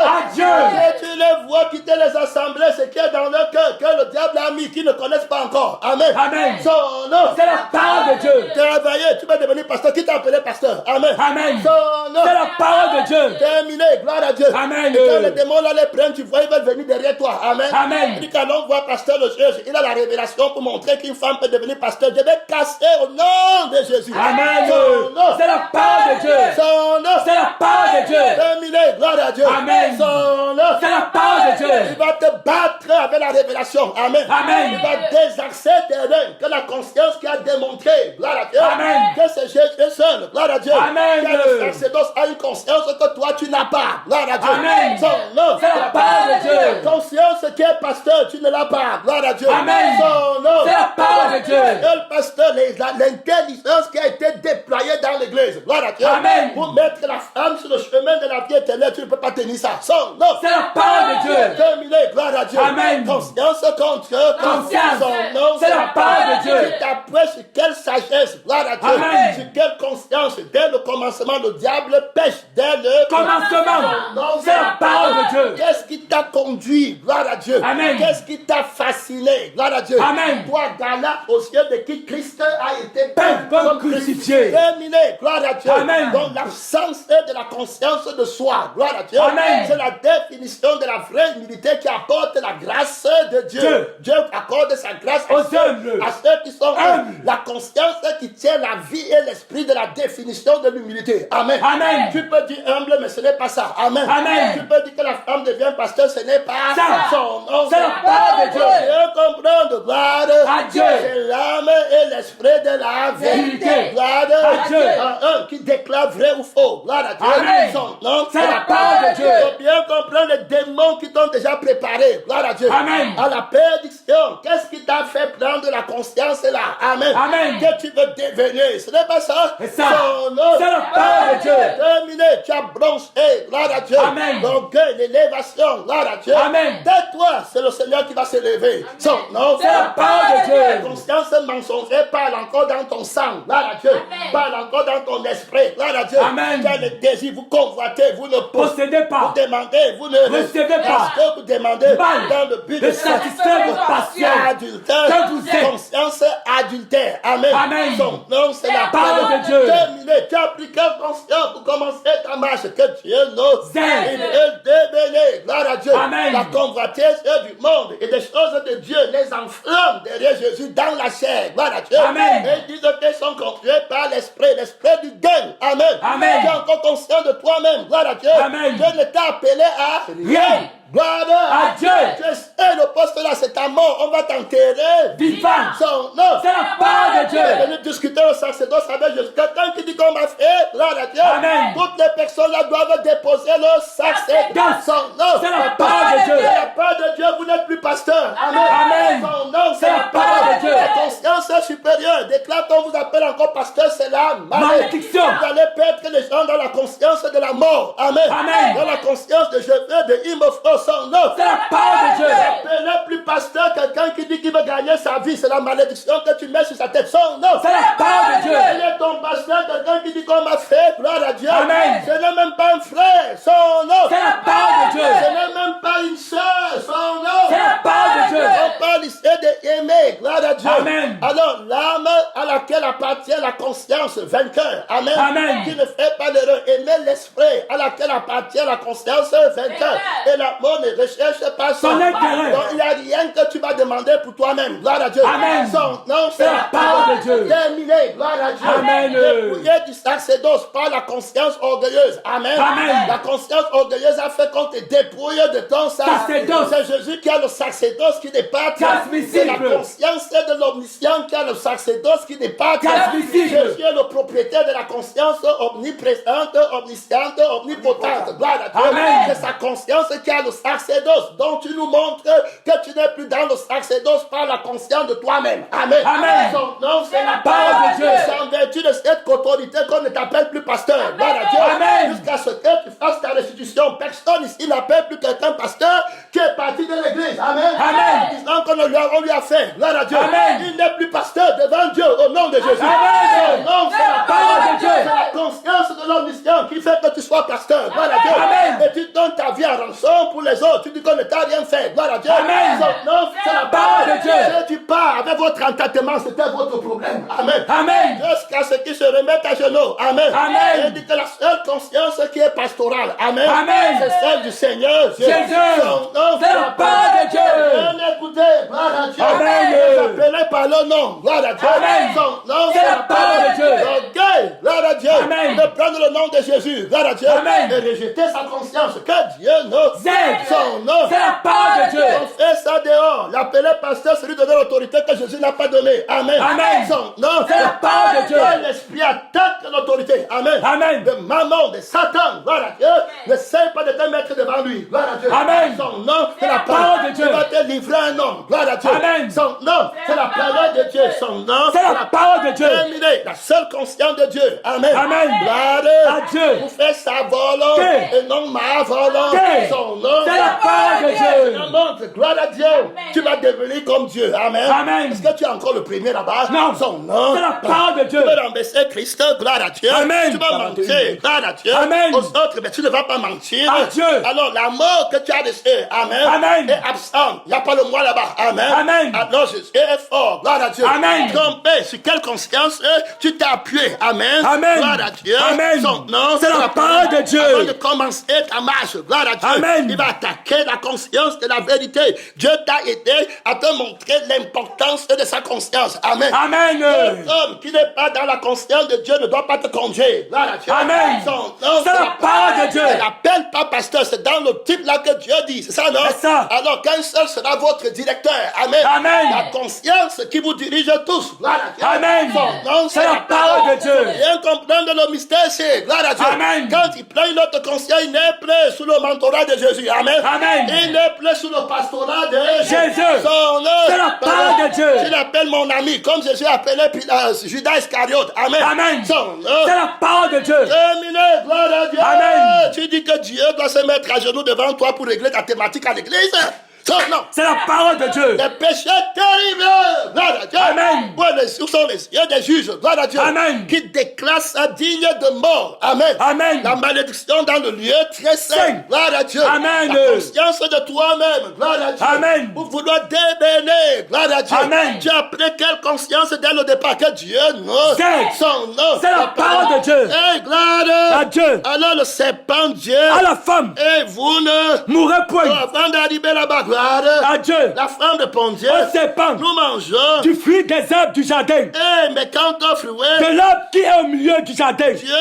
[SPEAKER 2] À Dieu.
[SPEAKER 1] Et tu les vois quitter les assemblées, ce qui est dans leur cœur, que le diable a mis, qu'ils ne connaissent pas encore. Amen.
[SPEAKER 2] Amen.
[SPEAKER 1] Son nom.
[SPEAKER 2] C'est la parole de Dieu.
[SPEAKER 1] Travailler, tu vas devenir pasteur. Qui t'a appelé pasteur? Amen.
[SPEAKER 2] Amen.
[SPEAKER 1] Son nom.
[SPEAKER 2] C'est la parole de Dieu.
[SPEAKER 1] Terminé. Gloire à Dieu.
[SPEAKER 2] Amen.
[SPEAKER 1] Et quand les démons là les prennent, tu vois, ils veulent venir derrière toi. Amen.
[SPEAKER 2] Amen.
[SPEAKER 1] Il dit quand on voit pasteur le juge, il a la révélation pour montrer qu'une femme peut devenir pasteur. Je vais casser au nom de Jésus.
[SPEAKER 2] Amen.
[SPEAKER 1] Son nom.
[SPEAKER 2] C'est la parole de Dieu.
[SPEAKER 1] Son nom.
[SPEAKER 2] C'est la parole de Dieu.
[SPEAKER 1] Terminé. Gloire à Dieu.
[SPEAKER 2] Amen.
[SPEAKER 1] Son nom.
[SPEAKER 2] C'est la parole de Dieu.
[SPEAKER 1] Il va te battre avec la révélation. Amen.
[SPEAKER 2] Amen.
[SPEAKER 1] Il va désaxer tes reins. Que la conscience qui a démontré, gloire à Dieu,
[SPEAKER 2] Amen.
[SPEAKER 1] que c'est Jésus seul, gloire à Dieu.
[SPEAKER 2] Amen.
[SPEAKER 1] Que le sacerdoce a une conscience que toi tu n'as pas, gloire à Dieu.
[SPEAKER 2] Amen.
[SPEAKER 1] Son nom.
[SPEAKER 2] C'est la parole de Dieu.
[SPEAKER 1] La conscience qui est pasteur, tu ne l'as pas, gloire à Dieu.
[SPEAKER 2] Amen.
[SPEAKER 1] Son nom.
[SPEAKER 2] C'est la parole de Dieu.
[SPEAKER 1] Et le pasteur, l'intelligence qui a été déployée dans l'église, gloire à Dieu.
[SPEAKER 2] Amen.
[SPEAKER 1] Pour mettre la femme sur le chemin de la vie éternelle, tu ne peux pas tenir ça. Son nom.
[SPEAKER 2] C'est la parole de Dieu.
[SPEAKER 1] Terminé, gloire à Dieu.
[SPEAKER 2] Amen.
[SPEAKER 1] Conscience contre
[SPEAKER 2] Conscience.
[SPEAKER 1] son nom.
[SPEAKER 2] C'est la parole de Dieu.
[SPEAKER 1] Tu t'apprêtes sur quelle sagesse, gloire à Dieu.
[SPEAKER 2] Amen.
[SPEAKER 1] Sur quelle conscience, dès le commencement, le diable pêche. Dès le
[SPEAKER 2] Commencement. C'est la parole de Dieu.
[SPEAKER 1] Qu'est-ce qui t'a conduit, gloire à Dieu.
[SPEAKER 2] Amen.
[SPEAKER 1] Qu'est-ce qui t'a fasciné, gloire à Dieu.
[SPEAKER 2] Amen.
[SPEAKER 1] Toi, Gala, aux yeux de qui Christ a été peint
[SPEAKER 2] Comme crucifié.
[SPEAKER 1] Terminé, gloire à Dieu.
[SPEAKER 2] Amen.
[SPEAKER 1] Donc l'absence de la conscience de soi, gloire à Dieu. Dieu.
[SPEAKER 2] Amen.
[SPEAKER 1] C'est la définition de la vraie humilité qui apporte la grâce de Dieu. Dieu accorde sa grâce à ceux qui sont humbles. La conscience qui tient la vie et l'esprit de la définition de l'humilité. Amen.
[SPEAKER 2] Amen.
[SPEAKER 1] Tu peux dire humble, mais ce n'est pas ça. Amen.
[SPEAKER 2] Amen.
[SPEAKER 1] Tu peux dire que la femme devient pasteur, ce n'est pas son nom.
[SPEAKER 2] C'est la parole de Dieu.
[SPEAKER 1] Dieu comprendre, gloire
[SPEAKER 2] à Dieu.
[SPEAKER 1] C'est l'âme et l'esprit de la vérité. Gloire
[SPEAKER 2] à Dieu.
[SPEAKER 1] Un qui déclare vrai ou faux. Gloire à Dieu.
[SPEAKER 2] Amen.
[SPEAKER 1] Son nom,
[SPEAKER 2] c'est la parole de Dieu.
[SPEAKER 1] Il faut bien comprendre les démons qui t'ont déjà préparé. Gloire à Dieu.
[SPEAKER 2] Amen.
[SPEAKER 1] À la prédiction, qu'est-ce qui t'a fait prendre la conscience là? Amen.
[SPEAKER 2] Amen.
[SPEAKER 1] Que tu veux devenir. Ce n'est pas ça.
[SPEAKER 2] C'est ça.
[SPEAKER 1] Son nom,
[SPEAKER 2] c'est la parole de Dieu.
[SPEAKER 1] Terminé. Tu as bronché. Gloire à Dieu.
[SPEAKER 2] Amen.
[SPEAKER 1] L'orgueil, l'élévation. Gloire à Dieu.
[SPEAKER 2] Amen.
[SPEAKER 1] Tais-toi. C'est le Seigneur qui va se lever. Son nom,
[SPEAKER 2] c'est la parole de Dieu.
[SPEAKER 1] La conscience mensongère parle encore dans ton sang. Gloire à Dieu.
[SPEAKER 3] Amen.
[SPEAKER 1] Parle encore dans ton esprit. Gloire à Dieu.
[SPEAKER 2] Amen.
[SPEAKER 1] Tu as le désir. Vous convoitez. Vous ne
[SPEAKER 2] Possédez pas.
[SPEAKER 1] Vous demandez. Vous ne
[SPEAKER 2] recevez pas.
[SPEAKER 1] Est-ce que vous demandez
[SPEAKER 2] Mal.
[SPEAKER 1] dans le but
[SPEAKER 2] de satisfaire vos passions.
[SPEAKER 1] Adultère.
[SPEAKER 2] Que vous êtes.
[SPEAKER 1] Conscience adultère. Amen.
[SPEAKER 2] Amen.
[SPEAKER 1] Son nom, c'est la
[SPEAKER 2] parole de Dieu.
[SPEAKER 1] Terminé. Tu as pris quelle conscience pour commencer ta marche? Que Dieu nous
[SPEAKER 2] aide.
[SPEAKER 1] Il est démêlé. Gloire à Dieu.
[SPEAKER 2] Amen.
[SPEAKER 1] La convoitise du monde et des choses de Dieu les enflamment derrière Jésus dans la chair. Gloire à Dieu.
[SPEAKER 2] Amen.
[SPEAKER 1] Et ils disent qu'ils sont contrôlés par l'esprit du gain. Amen.
[SPEAKER 2] Amen.
[SPEAKER 1] Tu es encore conscient de toi-même. Gloire à Dieu.
[SPEAKER 2] Amen.
[SPEAKER 1] Dieu ne t'a appelé à
[SPEAKER 2] Rien.
[SPEAKER 1] Gloire
[SPEAKER 2] à Dieu.
[SPEAKER 1] Et le poste là, c'est ta mort. On va t'enterrer.
[SPEAKER 2] Vivant.
[SPEAKER 1] Son nom.
[SPEAKER 2] C'est la parole de Dieu.
[SPEAKER 1] On est venu discuter au sacerdoce avec Jésus. Quelqu'un qui dit qu'on m'a fait, gloire à Dieu.
[SPEAKER 2] Amen.
[SPEAKER 1] Toutes les personnes là doivent déposer le sacerdoce. Son nom.
[SPEAKER 2] C'est la parole de Dieu.
[SPEAKER 1] C'est la parole de Dieu. Vous n'êtes plus pasteur. Amen.
[SPEAKER 2] Amen.
[SPEAKER 1] Son nom,
[SPEAKER 2] C'est la parole de Dieu.
[SPEAKER 1] La conscience supérieure déclare qu'on vous appelle encore pasteur, c'est la
[SPEAKER 2] malédiction.
[SPEAKER 1] Vous allez perdre les gens dans la conscience de la mort. Amen.
[SPEAKER 2] Amen.
[SPEAKER 1] Dans la conscience de Jésus, de Imofro, son nom.
[SPEAKER 2] C'est la parole de Dieu.
[SPEAKER 1] Appelez plus pasteur quelqu'un qui dit qu'il veut gagner sa vie. C'est la malédiction que tu mets sur sa tête. Son nom.
[SPEAKER 2] C'est la parole de Dieu.
[SPEAKER 1] Appelez ton pasteur quelqu'un qui dit qu'on m'a fait. Gloire à Dieu.
[SPEAKER 2] Amen.
[SPEAKER 1] Ce n'est même pas un frère. Son nom.
[SPEAKER 2] C'est la parole de Dieu.
[SPEAKER 1] Ce n'est même pas une sœur. Son nom.
[SPEAKER 2] C'est la parole de Dieu.
[SPEAKER 1] On parle ici d'aimer. Gloire à Dieu.
[SPEAKER 2] Amen.
[SPEAKER 1] Alors l'âme à laquelle appartient la conscience vainqueur. Amen.
[SPEAKER 2] Amen.
[SPEAKER 1] Qui ne fait pas l'erreur. Aimer l'esprit à laquelle appartient la conscience vainqueur. Et la mort ne recherche pas
[SPEAKER 2] son intérêt.
[SPEAKER 1] Donc il n'y a rien que tu vas demander pour toi-même. Gloire à Dieu.
[SPEAKER 2] Amen.
[SPEAKER 1] Son nom, c'est
[SPEAKER 2] la parole de Dieu.
[SPEAKER 1] Terminé. Gloire à Dieu.
[SPEAKER 2] Amen.
[SPEAKER 1] Dépouillé du sacerdoce par la conscience orgueilleuse. Amen.
[SPEAKER 2] Amen.
[SPEAKER 1] La conscience orgueilleuse a fait qu'on te dépouille de ton sacerdoce. C'est Jésus qui a le sacerdoce qui n'est pas
[SPEAKER 2] transmissible.
[SPEAKER 1] C'est la conscience de l'omniscient qui a le sacerdoce qui n'est pas
[SPEAKER 2] transmissible.
[SPEAKER 1] Jésus est le propriétaire de la conscience omniprésente, omnisciente, omnipotente. Gloire à Dieu.
[SPEAKER 2] Amen.
[SPEAKER 1] C'est sa conscience qui a le sacerdoce. Donc tu nous montres que tu n'es plus dans le sacerdoce par la conscience de toi-même. Amen.
[SPEAKER 2] Amen.
[SPEAKER 1] Son nom, c'est la
[SPEAKER 2] parole de Dieu.
[SPEAKER 1] C'est en vertu de cette autorité qu'on ne t'appelle plus pasteur. Gloire à Dieu.
[SPEAKER 2] Amen.
[SPEAKER 1] Jusqu'à ce que tu fasses ta restitution. Personne ici n'appelle plus quelqu'un pasteur qui est parti de l'église. Amen.
[SPEAKER 2] Amen.
[SPEAKER 1] Disant qu'on lui a fait. Gloire à Dieu.
[SPEAKER 2] Amen.
[SPEAKER 1] Il n'est plus pasteur devant Dieu au nom de Jésus.
[SPEAKER 2] Amen.
[SPEAKER 1] Son nom, c'est la
[SPEAKER 2] parole de Dieu.
[SPEAKER 1] C'est la conscience de l'omniscient qui fait que tu sois pasteur. Gloire à Dieu.
[SPEAKER 2] Amen.
[SPEAKER 1] Et tu donnes ta vie en rançon pour les autres. Tu dis qu'on ne t'a rien fait. Gloire à Dieu.
[SPEAKER 2] Amen.
[SPEAKER 1] Son nom, c'est la
[SPEAKER 2] parole de Dieu.
[SPEAKER 1] Si tu pars avec votre entêtement, c'était votre problème. Amen.
[SPEAKER 2] Amen.
[SPEAKER 1] Jusqu'à ce qu'ils se remettent à genoux. Amen.
[SPEAKER 2] Amen.
[SPEAKER 1] Et il dit que la seule conscience qui est pastorale. Amen.
[SPEAKER 2] Amen.
[SPEAKER 1] C'est celle du Seigneur Jésus.
[SPEAKER 2] Jésus.
[SPEAKER 1] Son nom,
[SPEAKER 2] C'est la parole de Dieu.
[SPEAKER 1] Bien écoutez. Gloire à Dieu.
[SPEAKER 2] Amen.
[SPEAKER 1] Appelez par le nom. Gloire à Dieu.
[SPEAKER 2] Amen.
[SPEAKER 1] Son nom,
[SPEAKER 2] C'est la parole de Dieu.
[SPEAKER 1] L'orgueil. Gloire à Dieu.
[SPEAKER 2] Amen.
[SPEAKER 1] De prendre le nom de Jésus. Gloire à Dieu.
[SPEAKER 2] Amen.
[SPEAKER 1] Et rejeter sa conscience. Que Dieu nous
[SPEAKER 2] aide.
[SPEAKER 1] Son nom.
[SPEAKER 2] C'est la parole de Dieu.
[SPEAKER 1] On fait ça dehors. L'appeler pasteur, c'est lui donner l'autorité que Jésus n'a pas donnée. Amen.
[SPEAKER 2] Amen.
[SPEAKER 1] Son nom.
[SPEAKER 2] C'est la parole de Dieu.
[SPEAKER 1] L'esprit attaque l'autorité. Amen.
[SPEAKER 2] Amen.
[SPEAKER 1] De maman, de Satan. Gloire à Dieu. N'essaie pas de te mettre devant lui. Gloire à Dieu.
[SPEAKER 2] Amen.
[SPEAKER 1] Son nom, c'est la
[SPEAKER 2] parole
[SPEAKER 1] parole
[SPEAKER 2] de Dieu.
[SPEAKER 1] Il va te livrer un homme. Gloire à Dieu.
[SPEAKER 2] Amen.
[SPEAKER 1] Son nom, c'est la parole de Dieu. Son nom,
[SPEAKER 2] C'est la parole de Dieu.
[SPEAKER 1] terminé. La seule conscience de Dieu. Amen.
[SPEAKER 2] Amen.
[SPEAKER 1] Gloire
[SPEAKER 2] à Dieu.
[SPEAKER 1] Vous faites sa volonté et non ma volonté. Son nom,
[SPEAKER 2] C'est la parole de Dieu.
[SPEAKER 1] la montre. Gloire à Dieu. Tu vas devenir comme Dieu. Amen.
[SPEAKER 2] Amen.
[SPEAKER 1] Est-ce que tu es encore le premier là-bas?
[SPEAKER 2] Non.
[SPEAKER 1] Son nom.
[SPEAKER 2] C'est la parole de Dieu.
[SPEAKER 1] Tu vas rembaisser Christ. Gloire à Dieu.
[SPEAKER 2] Amen.
[SPEAKER 1] Tu vas mentir. Gloire à Dieu.
[SPEAKER 2] Amen.
[SPEAKER 1] Aux autres, mais tu ne vas pas mentir.
[SPEAKER 2] À Dieu.
[SPEAKER 1] Alors, la mort que tu as laissée, amen,
[SPEAKER 2] Amen.
[SPEAKER 1] est absente. Il n'y a pas le moi là-bas. Amen.
[SPEAKER 2] Amen.
[SPEAKER 1] Alors, Jésus est fort. Gloire à Dieu.
[SPEAKER 2] Amen.
[SPEAKER 1] Trompé, sur quelle conscience tu t'es appuyé. Amen.
[SPEAKER 2] Amen.
[SPEAKER 1] Gloire à Dieu.
[SPEAKER 2] Amen. Amen.
[SPEAKER 1] Son nom,
[SPEAKER 2] c'est la parole de Dieu.
[SPEAKER 1] Avant de commencer ta marche, gloire à Dieu.
[SPEAKER 2] Amen.
[SPEAKER 1] Il va attaquer la conscience de la vérité. Dieu t'a aidé à te montrer l'importance de sa conscience. Amen.
[SPEAKER 2] Amen.
[SPEAKER 1] L'homme qui n'est pas dans la conscience de Dieu ne doit pas te conduire. Gloire à Dieu.
[SPEAKER 2] Amen.
[SPEAKER 1] Son nom,
[SPEAKER 2] c'est la parole de Dieu.
[SPEAKER 1] Elle appelle pas pasteur, c'est dans le type là que Dieu dit. C'est ça, non?
[SPEAKER 2] C'est ça.
[SPEAKER 1] Alors qu'un seul sera votre directeur. Amen.
[SPEAKER 2] Amen.
[SPEAKER 1] La conscience qui vous dirige tous. Gloire à Dieu.
[SPEAKER 2] Amen.
[SPEAKER 1] Son nom,
[SPEAKER 2] c'est la parole de Dieu.
[SPEAKER 1] Bien comprendre le mystère, c'est gloire à Dieu.
[SPEAKER 2] Amen.
[SPEAKER 1] Quand il prend une autre conscience, il n'est plus sous le mentorat de Jésus. Amen.
[SPEAKER 2] Amen.
[SPEAKER 1] Il n'est plus sous le pastorat de
[SPEAKER 2] Jésus.
[SPEAKER 1] Son nom.
[SPEAKER 2] C'est la parole de Dieu.
[SPEAKER 1] Tu l'appelles mon ami, comme Jésus appelait Judas Iscariote. Amen.
[SPEAKER 2] Amen.
[SPEAKER 1] Son nom.
[SPEAKER 2] C'est la parole de Dieu.
[SPEAKER 1] Terminé, gloire à Dieu.
[SPEAKER 2] Amen.
[SPEAKER 1] Tu dis que Dieu doit se mettre à genoux devant toi pour régler ta thématique à l'église. Son nom.
[SPEAKER 2] C'est la parole de Dieu.
[SPEAKER 1] Les péchés terribles, gloire à Dieu.
[SPEAKER 2] Amen.
[SPEAKER 1] Où sont les yeux des juges, gloire à Dieu.
[SPEAKER 2] Amen.
[SPEAKER 1] Qui déclarent ça digne de mort. Amen.
[SPEAKER 2] Amen.
[SPEAKER 1] La malédiction dans le lieu très saint, gloire à Dieu.
[SPEAKER 2] Amen.
[SPEAKER 1] La conscience de toi-même, gloire à Dieu.
[SPEAKER 2] Amen.
[SPEAKER 1] Pour vouloir débéner, gloire à Dieu.
[SPEAKER 2] Amen.
[SPEAKER 1] Tu as pris quelle conscience dès le départ que Dieu non. Son nom.
[SPEAKER 2] C'est la parole de Dieu.
[SPEAKER 1] Et gloire
[SPEAKER 2] À Dieu.
[SPEAKER 1] Alors le serpent Dieu.
[SPEAKER 2] À la femme.
[SPEAKER 1] Et vous ne
[SPEAKER 2] Mourrez point.
[SPEAKER 1] avant d'arriver là-bas, gloire.
[SPEAKER 2] À Dieu.
[SPEAKER 1] La femme répondit.
[SPEAKER 2] Au serpent.
[SPEAKER 1] Nous mangeons.
[SPEAKER 2] Du fruit des arbres du jardin.
[SPEAKER 1] Eh, mais quand on fruit,
[SPEAKER 2] De l'arbre qui est au milieu du jardin.
[SPEAKER 1] Dieu,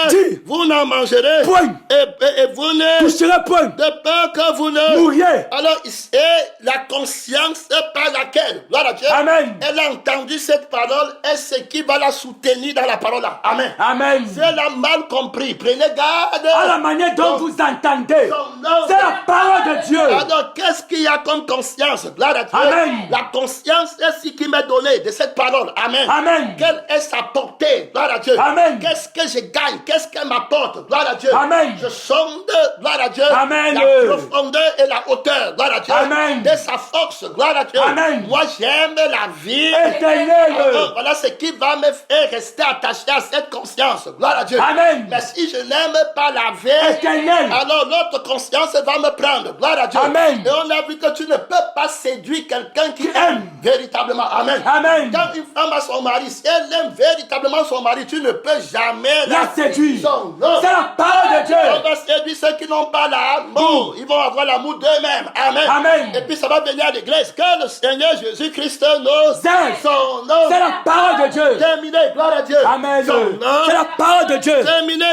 [SPEAKER 2] Dis.
[SPEAKER 1] vous n'en mangerez
[SPEAKER 2] Point.
[SPEAKER 1] et vous ne,
[SPEAKER 2] Toucherez point.
[SPEAKER 1] de peur que vous ne
[SPEAKER 2] Mourriez.
[SPEAKER 1] Alors, c'est la conscience par laquelle, gloire à Dieu,
[SPEAKER 2] Amen.
[SPEAKER 1] elle a entendu cette parole et ce qui va la soutenir dans la parole là. Amen.
[SPEAKER 2] Amen.
[SPEAKER 1] Si elle a mal compris, prenez garde.
[SPEAKER 2] À la manière dont vous entendez.
[SPEAKER 1] Son nom,
[SPEAKER 2] C'est la parole de Dieu.
[SPEAKER 1] Alors, qu'est-ce qu'il y a comme conscience? Gloire à Dieu.
[SPEAKER 2] Amen.
[SPEAKER 1] La conscience est ce qui m'est donné de cette parole. Amen.
[SPEAKER 2] Amen.
[SPEAKER 1] Quelle est sa portée? Gloire à Dieu.
[SPEAKER 2] Amen.
[SPEAKER 1] Qu'est-ce que je gagne? Qu'est-ce qu'elle m'apporte? Gloire à Dieu.
[SPEAKER 2] Amen.
[SPEAKER 1] Je sonde, gloire à Dieu,
[SPEAKER 2] Amen.
[SPEAKER 1] la profondeur et la hauteur. Gloire à Dieu.
[SPEAKER 2] Amen.
[SPEAKER 1] De sa force. Gloire à Dieu.
[SPEAKER 2] Amen.
[SPEAKER 1] Moi, j'aime la vie.
[SPEAKER 2] Éternelle.
[SPEAKER 1] Alors, voilà ce qui va me faire rester attaché à cette conscience. Gloire à Dieu.
[SPEAKER 2] Amen.
[SPEAKER 1] Mais si je n'aime pas la vie,
[SPEAKER 2] Éternelle.
[SPEAKER 1] alors l'autre conscience va me prendre. Gloire à Dieu.
[SPEAKER 2] Amen.
[SPEAKER 1] Et on a vu que tu ne peux pas séduire quelqu'un qui aime véritablement. Amen.
[SPEAKER 2] Amen.
[SPEAKER 1] Quand une femme a son mari, si elle aime véritablement son mari, tu ne peux jamais
[SPEAKER 2] La séduire.
[SPEAKER 1] Son nom.
[SPEAKER 2] C'est la parole de Dieu.
[SPEAKER 1] On va séduire ceux qui n'ont pas l'amour. Ils vont avoir l'amour d'eux-mêmes. Amen.
[SPEAKER 2] Amen.
[SPEAKER 1] Et puis ça va venir à l'église. Que le Seigneur Jésus-Christ nous
[SPEAKER 2] C'est
[SPEAKER 1] son nom.
[SPEAKER 2] C'est la parole de Dieu.
[SPEAKER 1] Terminé. Gloire à Dieu.
[SPEAKER 2] Amen.
[SPEAKER 1] Son nom.
[SPEAKER 2] C'est la parole de Dieu.
[SPEAKER 1] Terminé.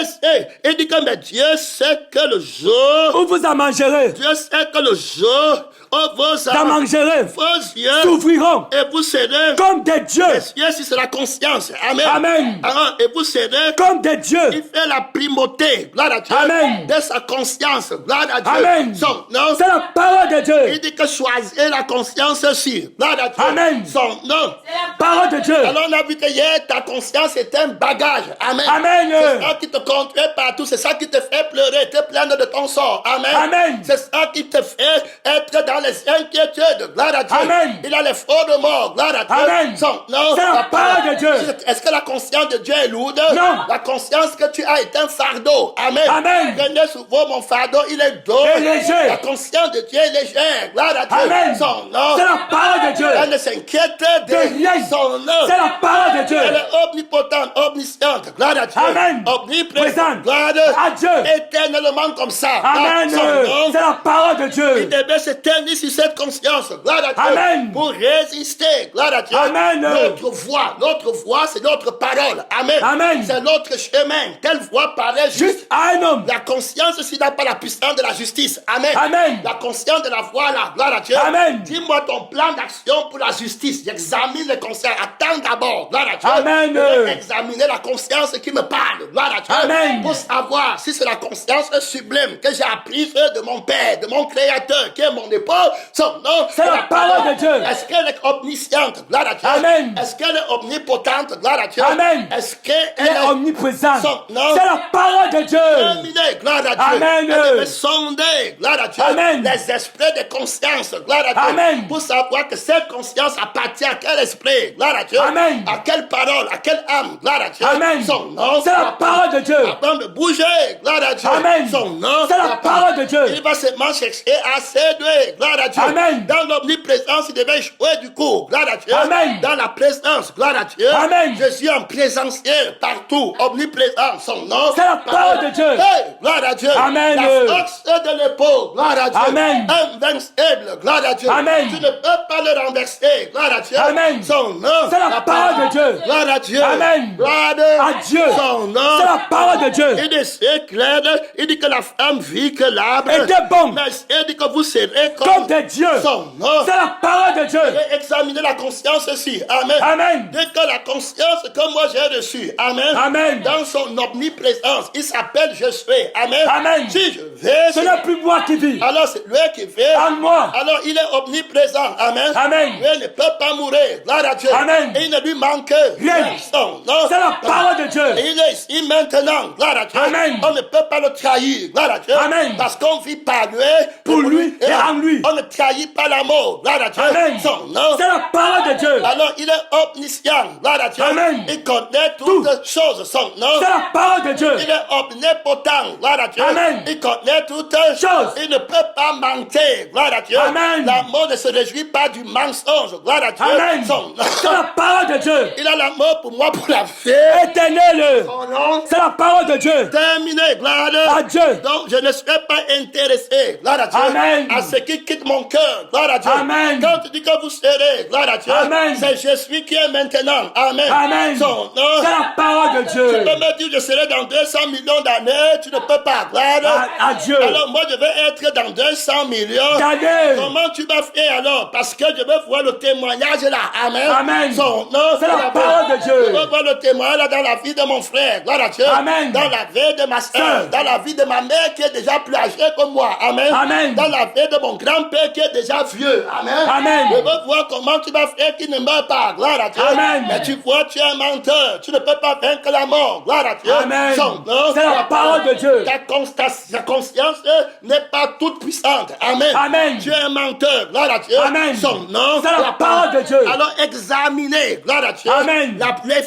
[SPEAKER 1] Il dit que mais Dieu sait que le jour.
[SPEAKER 2] Où vous en mangerez.
[SPEAKER 1] Dieu sait que le jour où vous
[SPEAKER 2] En mangerez.
[SPEAKER 1] vos yeux
[SPEAKER 2] S'ouvriront.
[SPEAKER 1] et vous serez
[SPEAKER 2] Comme des dieux.
[SPEAKER 1] yeux, si c'est la conscience. Amen.
[SPEAKER 2] Amen.
[SPEAKER 1] Alors, et vous serez
[SPEAKER 2] Comme des dieux.
[SPEAKER 1] il fait la primauté, gloire à Dieu,
[SPEAKER 2] Amen.
[SPEAKER 1] de sa conscience, gloire à Dieu.
[SPEAKER 2] Amen.
[SPEAKER 1] Son nom,
[SPEAKER 2] C'est la parole de
[SPEAKER 1] il
[SPEAKER 2] Dieu.
[SPEAKER 1] dit que choisir la conscience aussi, gloire à Dieu.
[SPEAKER 2] Amen.
[SPEAKER 1] Son nom.
[SPEAKER 2] Parole de Dieu.
[SPEAKER 1] Alors on a vu que hier, ta conscience est un bagage. Amen.
[SPEAKER 2] Amen.
[SPEAKER 1] C'est ça qui te conduit partout. C'est ça qui te fait pleurer, te plaindre de ton sort. Amen.
[SPEAKER 2] Amen.
[SPEAKER 1] C'est ça qui te fait être dans les inquiétudes. Gloire à Dieu.
[SPEAKER 2] Amen.
[SPEAKER 1] Il a les faux de mort. Gloire à Dieu.
[SPEAKER 2] Amen.
[SPEAKER 1] Son nom.
[SPEAKER 2] C'est la parole de Dieu.
[SPEAKER 1] Est-ce que la conscience de Dieu est lourde?
[SPEAKER 2] Non.
[SPEAKER 1] La conscience que tu as est un fardeau. Amen.
[SPEAKER 2] Amen.
[SPEAKER 1] Prenez souvent mon fardeau, il est doux.
[SPEAKER 2] Et léger.
[SPEAKER 1] La conscience de Dieu est légère. Gloire à Dieu.
[SPEAKER 2] Amen.
[SPEAKER 1] Son nom.
[SPEAKER 2] C'est la parole de Dieu.
[SPEAKER 1] Elle ne s'inquiète de
[SPEAKER 2] rien.
[SPEAKER 1] son nom.
[SPEAKER 2] C'est la parole de Dieu.
[SPEAKER 1] Elle est omnipotente, omnisciente. Gloire à Dieu.
[SPEAKER 2] Amen.
[SPEAKER 1] Omniprésente.
[SPEAKER 2] Présente.
[SPEAKER 1] Gloire
[SPEAKER 2] À Dieu.
[SPEAKER 1] éternellement comme ça.
[SPEAKER 2] Amen.
[SPEAKER 1] Son nom.
[SPEAKER 2] C'est la parole de
[SPEAKER 1] Il
[SPEAKER 2] Dieu.
[SPEAKER 1] devait se tenir sur cette conscience. Gloire à Dieu.
[SPEAKER 2] Amen.
[SPEAKER 1] Pour résister. Gloire à Dieu.
[SPEAKER 2] Amen.
[SPEAKER 1] Notre voix, c'est notre parole. Amen.
[SPEAKER 2] Amen.
[SPEAKER 1] C'est notre chemin. Telle voix paraît
[SPEAKER 2] Juste à un homme.
[SPEAKER 1] La conscience, s'il n'a pas la puissance de la justice. Amen.
[SPEAKER 2] Amen.
[SPEAKER 1] La conscience de la voix, là. Gloire à Dieu.
[SPEAKER 2] Amen.
[SPEAKER 1] Dis-moi ton plan d'action pour la justice. J'examine les consciences. Attends d'abord. Gloire à Dieu.
[SPEAKER 2] Amen.
[SPEAKER 1] Je vais examiner la conscience qui me parle. Gloire à Dieu.
[SPEAKER 2] Amen.
[SPEAKER 1] Pour savoir si c'est la conscience sublime que j'ai apprise de mon Père, de mon Créateur, qui est mon épaule. Son nom.
[SPEAKER 2] C'est la parole de Dieu.
[SPEAKER 1] Est-ce qu'elle est omnisciente? Gloire à Dieu.
[SPEAKER 2] Amen.
[SPEAKER 1] Est-ce qu'elle est omnipotente? Gloire à Dieu.
[SPEAKER 2] Amen.
[SPEAKER 1] Est-ce
[SPEAKER 2] Elle
[SPEAKER 1] qu'elle
[SPEAKER 2] est
[SPEAKER 1] est
[SPEAKER 2] omniprésente.
[SPEAKER 1] Son nom.
[SPEAKER 2] C'est la parole de Dieu.
[SPEAKER 1] terminée? Gloire à Dieu.
[SPEAKER 2] Amen.
[SPEAKER 1] Elle devait sonder, gloire à Dieu,
[SPEAKER 2] Amen.
[SPEAKER 1] les esprits de conscience, gloire à Dieu,
[SPEAKER 2] Amen.
[SPEAKER 1] pour savoir que cette conscience appartient à quel esprit, gloire à Dieu,
[SPEAKER 2] Amen.
[SPEAKER 1] à quelle parole, à quelle âme, gloire à Dieu,
[SPEAKER 2] Amen.
[SPEAKER 1] son nom,
[SPEAKER 2] C'est la parole de Dieu.
[SPEAKER 1] avant de bouger, gloire à Dieu,
[SPEAKER 2] Amen.
[SPEAKER 1] son nom,
[SPEAKER 2] C'est la parole de Dieu.
[SPEAKER 1] il va seulement chercher à séduire, gloire à Dieu.
[SPEAKER 2] Amen.
[SPEAKER 1] Dans l'omniprésence, il devait échouer du coup, gloire à Dieu.
[SPEAKER 2] Amen.
[SPEAKER 1] Dans la présence, gloire à Dieu.
[SPEAKER 2] Amen.
[SPEAKER 1] Je suis en présentiel partout, omniprésent, son nom.
[SPEAKER 2] C'est la parole de Dieu.
[SPEAKER 1] Hey, gloire à Dieu.
[SPEAKER 2] Amen.
[SPEAKER 1] La force de l'épaule, gloire à Dieu.
[SPEAKER 2] Amen.
[SPEAKER 1] Invincible, gloire à Dieu.
[SPEAKER 2] Amen.
[SPEAKER 1] Tu ne peux pas le renverser, gloire à Dieu.
[SPEAKER 2] Amen.
[SPEAKER 1] Son nom.
[SPEAKER 2] C'est la parole de Dieu.
[SPEAKER 1] Gloire à Dieu.
[SPEAKER 2] Amen.
[SPEAKER 1] Gloire
[SPEAKER 2] À Dieu.
[SPEAKER 1] Son nom.
[SPEAKER 2] C'est la parole de Dieu.
[SPEAKER 1] Il est c'est clair. Il dit que la femme vit que l'arbre
[SPEAKER 2] était bon.
[SPEAKER 1] Mais il dit que vous serez
[SPEAKER 2] Comme des dieux.
[SPEAKER 1] son nom.
[SPEAKER 2] C'est la parole de Dieu.
[SPEAKER 1] Et examiner la conscience aussi. Amen.
[SPEAKER 2] Amen.
[SPEAKER 1] Dès que la conscience que moi j'ai reçue. Amen.
[SPEAKER 2] Amen.
[SPEAKER 1] Dans son omniprésence, il s'appelle je suis. Amen.
[SPEAKER 2] Amen.
[SPEAKER 1] Si je vais.
[SPEAKER 2] Ce n'est plus moi qui vis.
[SPEAKER 1] Alors c'est lui qui fait.
[SPEAKER 2] En moi.
[SPEAKER 1] Alors il est omniprésent. Amen.
[SPEAKER 2] Amen.
[SPEAKER 1] Lui ne peut pas mourir. Gloire à Dieu.
[SPEAKER 2] Amen.
[SPEAKER 1] Et il ne lui manque
[SPEAKER 2] rien.
[SPEAKER 1] Son nom.
[SPEAKER 2] C'est la parole de Dieu.
[SPEAKER 1] Et il est ici maintenant. Gloire à Dieu.
[SPEAKER 2] Amen.
[SPEAKER 1] On ne peut pas le trahir. Gloire à Dieu.
[SPEAKER 2] Amen.
[SPEAKER 1] Parce qu'on vit par lui.
[SPEAKER 2] Pour lui et en lui.
[SPEAKER 1] On ne trahit pas l'amour. Gloire à Dieu.
[SPEAKER 2] Amen.
[SPEAKER 1] Son nom.
[SPEAKER 2] C'est la parole de Dieu.
[SPEAKER 1] Alors il est omniscient. Gloire à Dieu.
[SPEAKER 2] Amen.
[SPEAKER 1] Il connaît toutes choses. Son nom.
[SPEAKER 2] C'est la parole de Dieu.
[SPEAKER 1] Il est omnipotent. Gloire à Dieu.
[SPEAKER 2] Amen.
[SPEAKER 1] Il connaît toutes
[SPEAKER 2] Choses.
[SPEAKER 1] Il ne peut pas mentir. Gloire à Dieu.
[SPEAKER 2] Amen.
[SPEAKER 1] L'amour ne se réjouit pas du mensonge. Gloire à Dieu.
[SPEAKER 2] Amen.
[SPEAKER 1] Son nom.
[SPEAKER 2] C'est la parole de Dieu.
[SPEAKER 1] Il a l'amour pour moi, pour la vie.
[SPEAKER 2] Éternel.
[SPEAKER 1] Son nom.
[SPEAKER 2] C'est la parole de Dieu.
[SPEAKER 1] Terminé. Gloire
[SPEAKER 2] À Dieu.
[SPEAKER 1] Donc je ne serai pas intéressé. Gloire à Dieu.
[SPEAKER 2] Amen.
[SPEAKER 1] À ce qui quitte mon cœur. Gloire à Dieu.
[SPEAKER 2] Amen.
[SPEAKER 1] Quand tu dis que vous serez. Gloire à Dieu.
[SPEAKER 2] Amen.
[SPEAKER 1] C'est je suis qui est maintenant. Amen.
[SPEAKER 2] Amen.
[SPEAKER 1] Son nom.
[SPEAKER 2] C'est la parole de
[SPEAKER 1] Tu
[SPEAKER 2] Dieu.
[SPEAKER 1] peux me dire je serai dans 200 millions d'années. Tu ne peux pas. Gloire.
[SPEAKER 2] À Dieu.
[SPEAKER 1] Alors moi je vais être dans 200 millions.
[SPEAKER 2] Regardez.
[SPEAKER 1] Comment tu vas faire alors? Parce que je veux voir le témoignage là. Amen.
[SPEAKER 2] Amen.
[SPEAKER 1] Son nom.
[SPEAKER 2] C'est la parole de Dieu.
[SPEAKER 1] Je veux voir le témoignage là dans la vie de mon frère. Gloire à Dieu.
[SPEAKER 2] Amen.
[SPEAKER 1] Dans la vie de ma soeur.
[SPEAKER 2] Sœur.
[SPEAKER 1] Dans la vie de ma mère qui est déjà plus âgée que moi. Amen.
[SPEAKER 2] Amen.
[SPEAKER 1] Dans la vie de mon grand-père qui est déjà vieux. Amen.
[SPEAKER 2] Amen.
[SPEAKER 1] Je veux voir comment tu vas faire qu'il ne meurt pas. Gloire à Dieu.
[SPEAKER 2] Amen.
[SPEAKER 1] Mais tu vois, tu es un menteur. Tu ne peux pas vaincre la mort. Gloire à Dieu.
[SPEAKER 2] Amen.
[SPEAKER 1] Son nom.
[SPEAKER 2] C'est la parole de Dieu.
[SPEAKER 1] Ta conscience n'est pas toute puissante. Amen.
[SPEAKER 2] Amen.
[SPEAKER 1] Tu es un menteur. Gloire à Dieu.
[SPEAKER 2] Amen.
[SPEAKER 1] Son nom.
[SPEAKER 2] C'est la parole de Dieu.
[SPEAKER 1] Alors examinez. Gloire à Dieu.
[SPEAKER 2] Amen.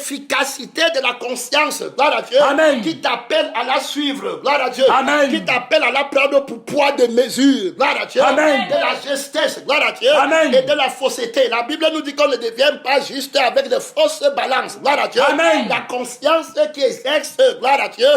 [SPEAKER 1] L'efficacité de la conscience. Gloire à Dieu.
[SPEAKER 2] Amen.
[SPEAKER 1] Qui t'appelle à la suivre. Gloire à Dieu.
[SPEAKER 2] Amen.
[SPEAKER 1] Qui t'appelle à la prendre pour poids de mesure. Gloire à Dieu.
[SPEAKER 2] Amen.
[SPEAKER 1] De la justesse. Gloire à Dieu.
[SPEAKER 2] Amen.
[SPEAKER 1] Et de la fausseté. La Bible nous dit qu'on ne devient pas juste avec de fausses balances. Gloire à Dieu.
[SPEAKER 2] Amen.
[SPEAKER 1] La conscience qui exerce, gloire à Dieu,